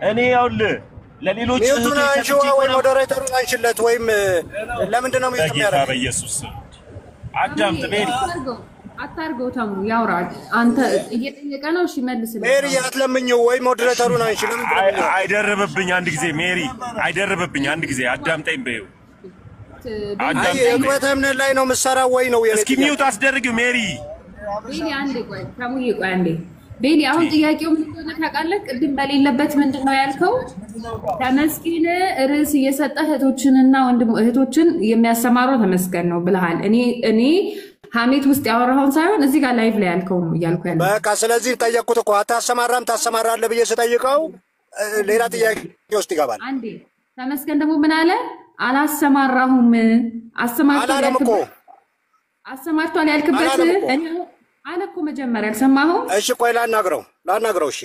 እኔ ያውልህ ለሌሎች ሚውቱን አንሺዋ ወይ ሞዴሬተሩን አንሺለት ወይም ለምንድን ነው ሚውት የሚያደርገው? በኢየሱስ አዳምጥ ሜሪ። አታርገው ተሙ ያውራል። አንተ እየጠየቀ ነው። እሺ መልስልኝ። ሜሪ አትለምኝው ወይ ሞዴሬተሩን አንሺ። አይደርብብኝ አንድ ጊዜ ሜሪ፣ አይደርብብኝ አንድ ጊዜ አዳምጠኝ በይው። የህክመት እምነት ላይ ነው የምትሰራው ወይ ነው? እስኪ ሚውት አስደርጊው ሜሪ። ቤሊ አንዴ ቆይ፣ ተሙዬ ቆይ አንዴ። ቤሊ አሁን ጥያቄው ምን እንደሆነ ታውቃለህ? ቅድም በሌለበት ምንድን ነው ያልከው? ተመስገን ርዕስ እየሰጠህ እህቶችንና እህቶችን የሚያሰማረው ተመስገን ነው ብለሃል። እኔ ሀሜት ውስጥ ያወራኸውን ሳይሆን እዚህ ጋር ላይቭ ላይ ያልከው ነው እያልኩ ያለው። በቃ ስለዚህ ጠየቅኩት እኮ አታሰማራም ታሰማራለህ ብዬ ስጠይቀው ሌላ ጥያቄ ውስጥ ይገባል። አንዴ ተመስገን ደግሞ ምን አለ? አላሰማራሁም። አሰማርቷል ያልክበት አለ እኮ መጀመሪያ አልሰማሁም። እሺ ቆይ ላናግረው። እሺ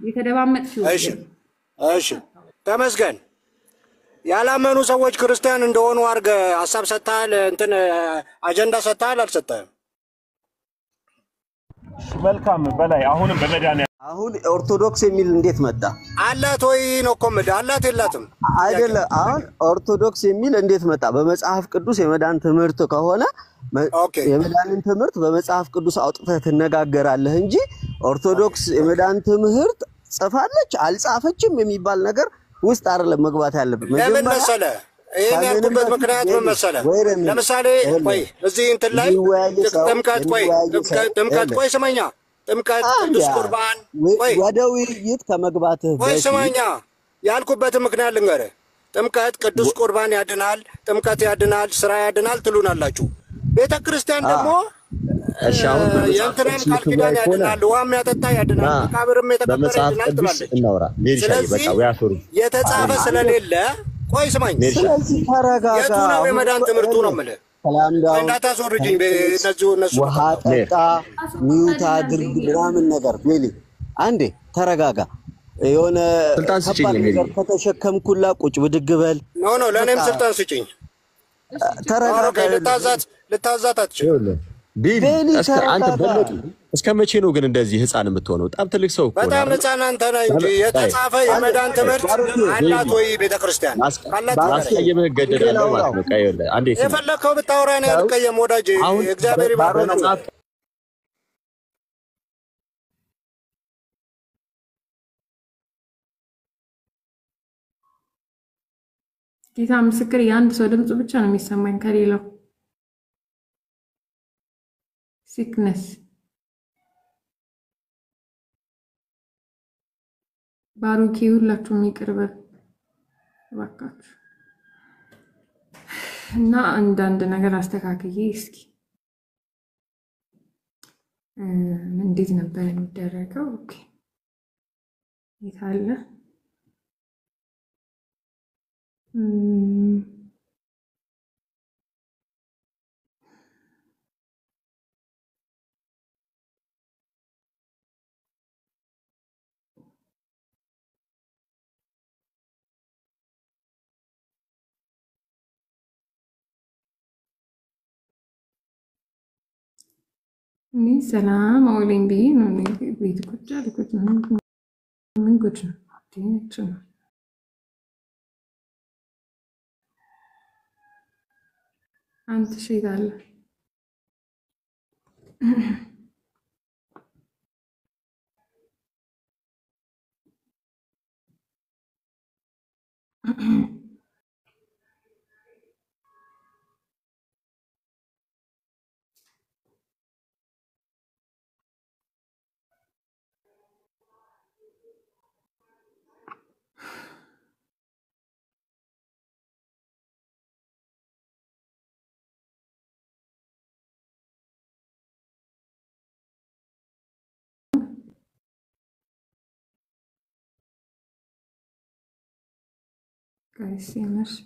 የተደማመጥሽው እሺ ተመስገን ያላመኑ ሰዎች ክርስቲያን እንደሆኑ አድርገህ ሀሳብ ሰጥተሃል፣ እንትን አጀንዳ ሰጥተሃል አልሰጠህም? መልካም በላይ አሁንም በመድኃኒዓለም አሁን ኦርቶዶክስ የሚል እንዴት መጣ? አላት ወይ ነው እኮ አላት የላትም አይደለ? አሁን ኦርቶዶክስ የሚል እንዴት መጣ? በመጽሐፍ ቅዱስ የመዳን ትምህርት ከሆነ የመዳንን ትምህርት በመጽሐፍ ቅዱስ አውጥተህ ትነጋገራለህ እንጂ ኦርቶዶክስ የመዳን ትምህርት ጽፋለች አልጻፈችም የሚባል ነገር ውስጥ አይደለም መግባት ያለበት። ለምን መሰለህ? ይሄን ያልኩበት ምክንያት ምን መሰለህ? ለምሳሌ ቆይ እዚህ እንትን ላይ ጥምቀት ቆይ ስመኛ ጥምቀት ቅዱስ ቁርባን ወደ ውይይት ከመግባትህ ቆይ ስመኛ ያልኩበት ምክንያት ልንገርህ። ጥምቀት ቅዱስ ቁርባን ያድናል፣ ጥምቀት ያድናል፣ ስራ ያድናል ትሉናላችሁ። ቤተ ክርስቲያን ደግሞ የእንትናን ቃል ኪዳን ያድናል፣ ውሃም ያጠጣ ያድናል፣ መቃብርም የተቀበረ ያድናል ትላለች። ስለዚህ የተጻፈ ስለሌለ ቆይ ስማኝ፣ ስለዚህ ተረጋጋ። የቱ ነው የመዳን ትምህርቱ ነው የምልህ? እንዳታስወርጅኝ እነሱ ውሃ ጠጣ ሚውት አድርግ ምናምን ነገር ቤሊ አንዴ ተረጋጋ። የሆነ ከባድ ነገር ከተሸከምኩላ ቁጭ ብድግ በል። ኖ ለእኔም ስልጣን ስጭኝ። ተረጋጋ። ልታዛት አትችልም። ቤሊ አንተ በለጡ እስከ መቼ ነው ግን እንደዚህ ህፃን የምትሆነው? በጣም ትልቅ ሰው እኮ ነው። በጣም ህፃን አንተ ነህ እንጂ የተጻፈ የመዳን ትምህርት አላት ወይ ቤተክርስቲያን? አላት ማስቀየም ገደዳለው ማለት ነው። ቀየለ አንዴ የፈለከው ብታወራ ነው ያልቀየም ወዳጅ እግዚአብሔር ይባርክ። ጌታ ምስክር የአንድ ሰው ድምጽ ብቻ ነው የሚሰማኝ ከሌላው ሲክነስ ባሩኪ ሁላችሁም ይቅር በል እባካችሁ። እና አንዳንድ ነገር አስተካክዬ እስኪ እንዴት ነበር የሚደረገው? ኦኬ ይታለ ሰላም አውሊን ብዬ ነው ቤት ቁጭ አልኩት። ምን ጉድ ነው? አንተ ሸይጣን Carecemos.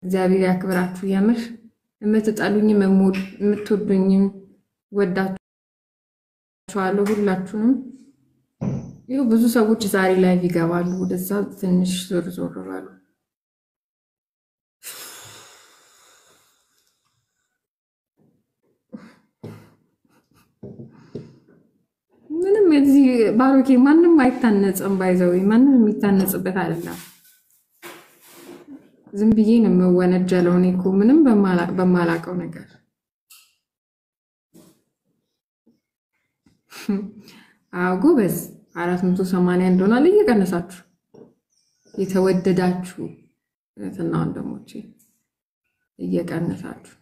እግዚአብሔር ያክብራችሁ የምር የምትጣሉኝም የምትወዱኝም ወዳችኋለሁ ሁላችሁንም ይኸው ብዙ ሰዎች ዛሬ ላይ ይገባሉ ወደዛ ትንሽ ዞር ዞር ባሉ ምንም እዚህ ባሮኬ ማንንም አይታነጽም ባይዘው ማንንም የሚታነጽበት አይደለም ዝም ብዬ ነው የምወነጀለው እኔ እኮ ምንም በማላቀው ነገር ጎበዝ 480 እንደሆነ እየቀነሳችሁ የተወደዳችሁ እህትና ወንድሞቼ እየቀነሳችሁ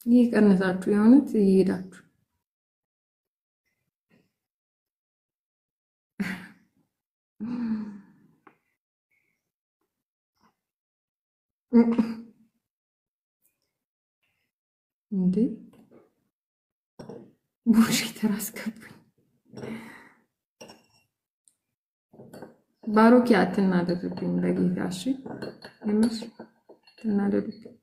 እየቀነሳችሁ የሆነት እየሄዳችሁ እንዴ ቦሽ ተራስከብኝ ባሮኪ አትናደድብኝ ለጌታ እሺ የምስ አትናደድብኝ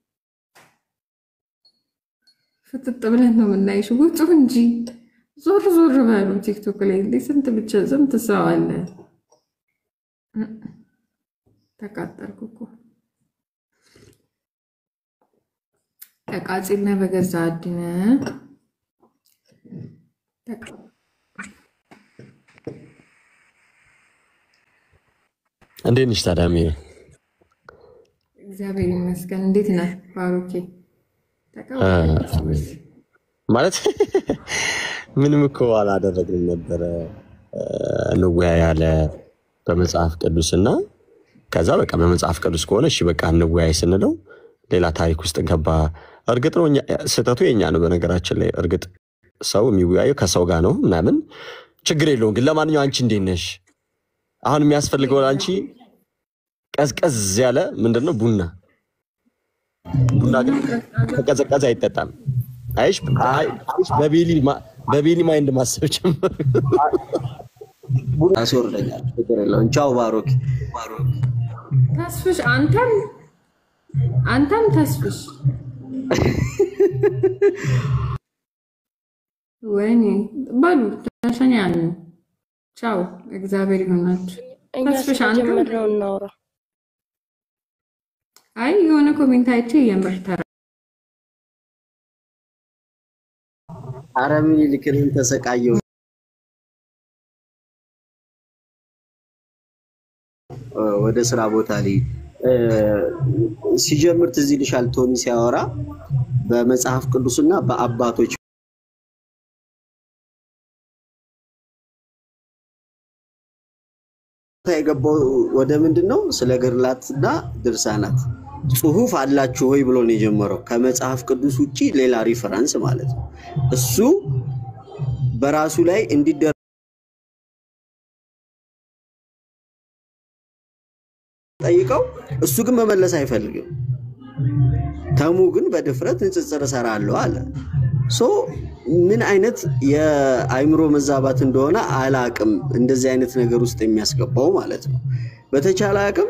ፍጥጥ ብለን ነው የምናይሽ ውጡ እንጂ ዞር ዞር በሉ ቲክቶክ ላይ እንዴ ስንት ሰው አለ ተቃጠልኩ እኮ ተቃጽልና በገዛ አድነ እንዴት ነሽ ታዳሚ እግዚአብሔር ይመስገን እንዴት ነህ ባሮኬ ማለት ምንም እኮ አላደረግንም ነበር እንወያይ ያለ በመጽሐፍ ቅዱስና ከዛ በቃ በመጽሐፍ ቅዱስ ከሆነ እሺ በቃ እንወያይ ስንለው ሌላ ታሪክ ውስጥ ገባ እርግጥ ነው ስህተቱ የኛ ነው በነገራችን ላይ እርግጥ ሰው የሚወያየው ከሰው ጋር ነው ምናምን ችግር የለውም ግን ለማንኛውም አንቺ እንዴት ነሽ አሁን የሚያስፈልገው አንቺ ቀዝቀዝ ያለ ምንድነው ቡና ግን ከቀዘቀዘ አይጠጣም አይሽ በቤሊ ማይንድ ማሰብ ጀመር አስወርደኛል ችግር የለውም ቻው ባሮክ ተስፍሽ አንተም ተስፍሽ ወይኔ ባሉ ተሸኛኝ ቻው እግዚአብሔር ይሁናችሁ ተስፍሽ አንተም ነው እናውራ አይ የሆነ ኮሜንት አይቼ የምርተራ አረምን ልክልን ተሰቃየው ወደ ስራ ቦታ ላይ ሲጀምር ትዝ ይልሻል ቶኒ ሲያወራ በመጽሐፍ ቅዱስና በአባቶች ታይገባው ወደ ምንድነው ስለ ገድላትና ድርሳናት ጽሁፍ አላችሁ ሆይ ብሎ ነው የጀመረው ከመጽሐፍ ቅዱስ ውጪ ሌላ ሪፈረንስ ማለት ነው እሱ በራሱ ላይ እንዲደረግ ጠይቀው እሱ ግን መመለስ አይፈልግም ተሙ ግን በድፍረት ንጽጽር ሰራለው አለ ሶ ምን አይነት የአይምሮ መዛባት እንደሆነ አላቅም እንደዚህ አይነት ነገር ውስጥ የሚያስገባው ማለት ነው በተቻለ አቅም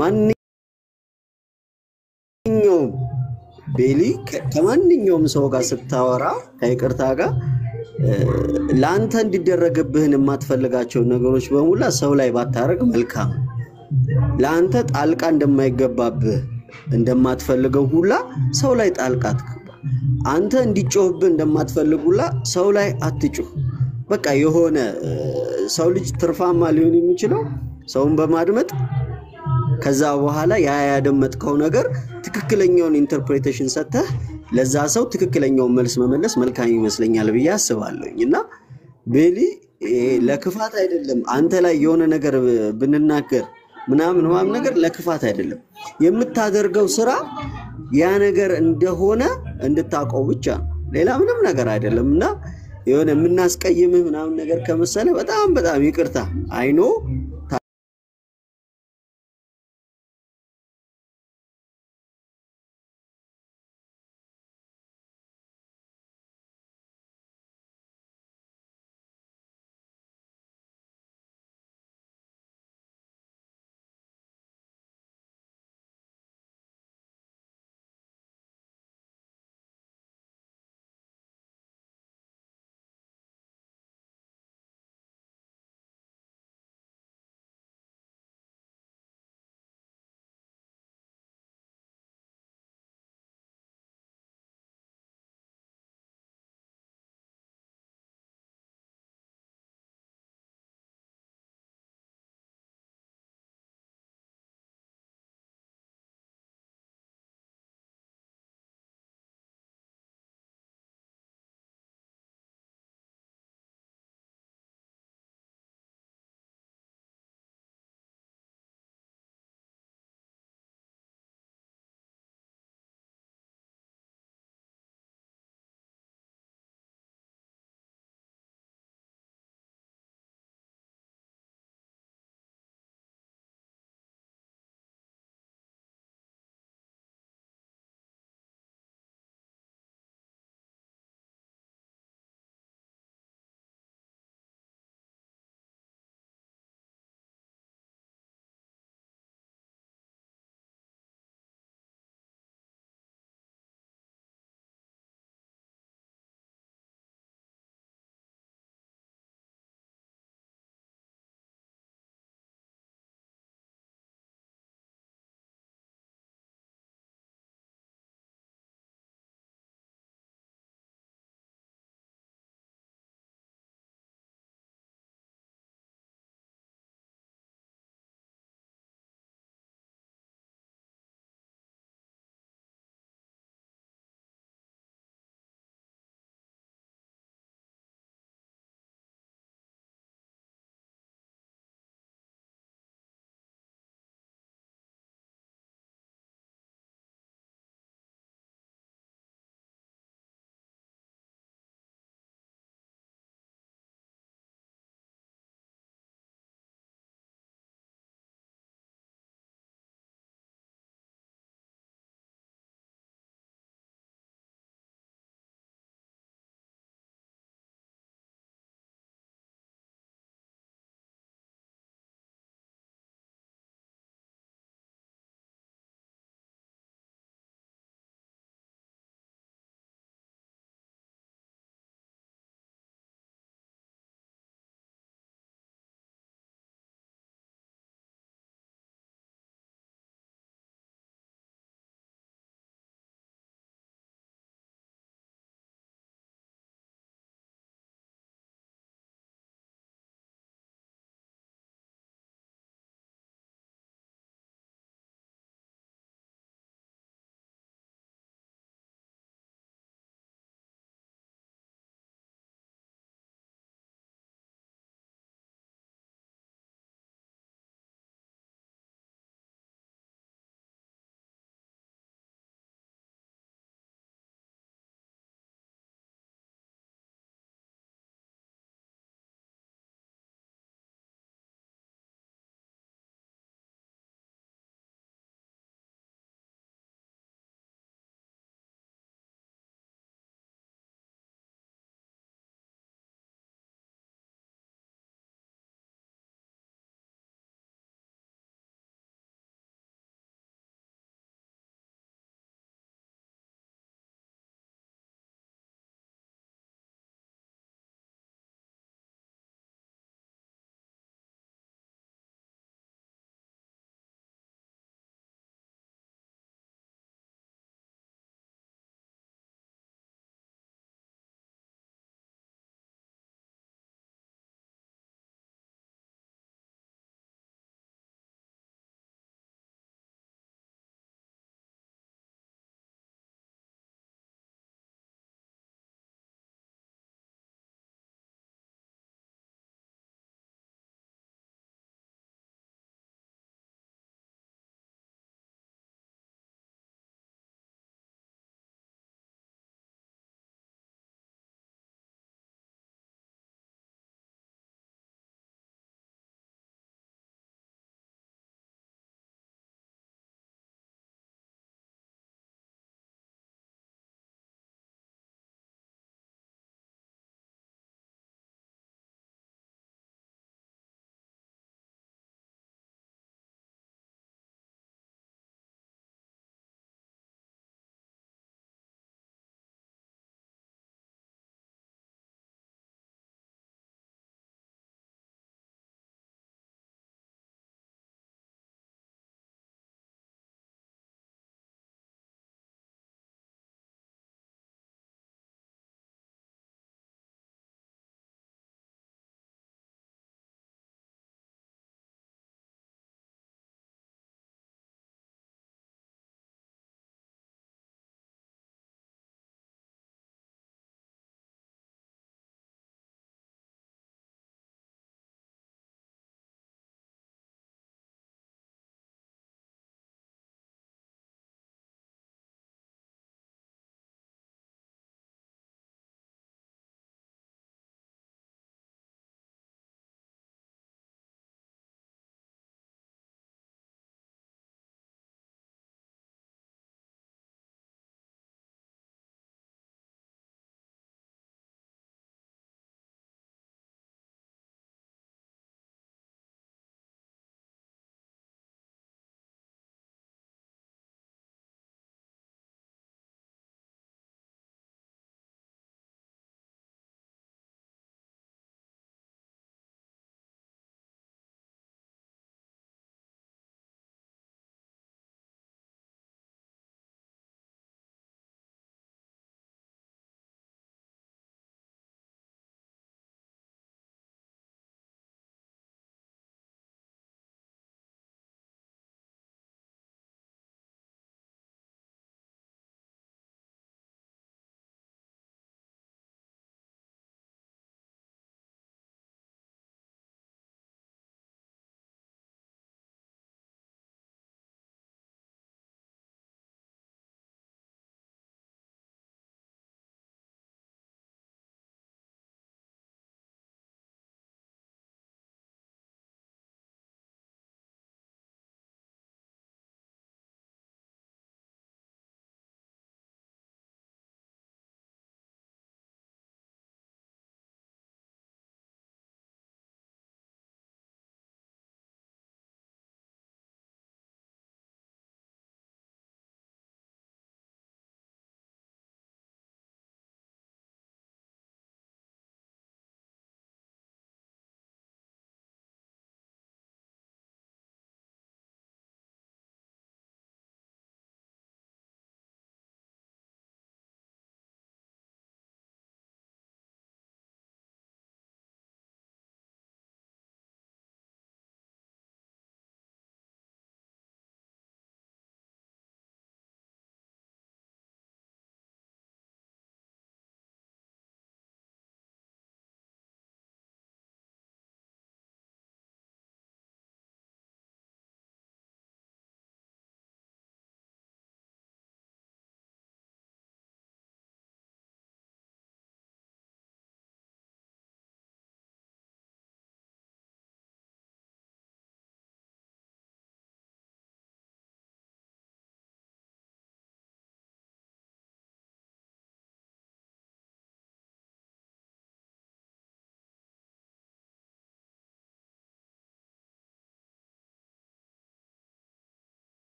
ማንኛውም ቤሊ ከማንኛውም ሰው ጋር ስታወራ ከይቅርታ ጋር ላንተ እንዲደረግብህን የማትፈልጋቸው ነገሮች በሙላ ሰው ላይ ባታረግ መልካም ላንተ ጣልቃ እንደማይገባብህ እንደማትፈልገው ሁላ ሰው ላይ ጣልቃ አትገባ አንተ እንዲጮህብህ እንደማትፈልጉላ ሰው ላይ አትጮህ በቃ የሆነ ሰው ልጅ ትርፋማ ሊሆን የሚችለው ሰውን በማድመጥ ከዛ በኋላ ያደመጥከው ነገር ትክክለኛውን ኢንተርፕሬቴሽን ሰጥተህ ለዛ ሰው ትክክለኛውን መልስ መመለስ መልካም ይመስለኛል ብዬ አስባለሁኝና ቤሊ ለክፋት አይደለም አንተ ላይ የሆነ ነገር ብንናገር ምናምን ነገር ለክፋት አይደለም የምታደርገው ስራ ያ ነገር እንደሆነ እንድታቀው ብቻ ሌላ ምንም ነገር አይደለምና የሆነ ምናስቀይምህ ምናምን ነገር ከመሰለ በጣም ይቅርታ አይኖ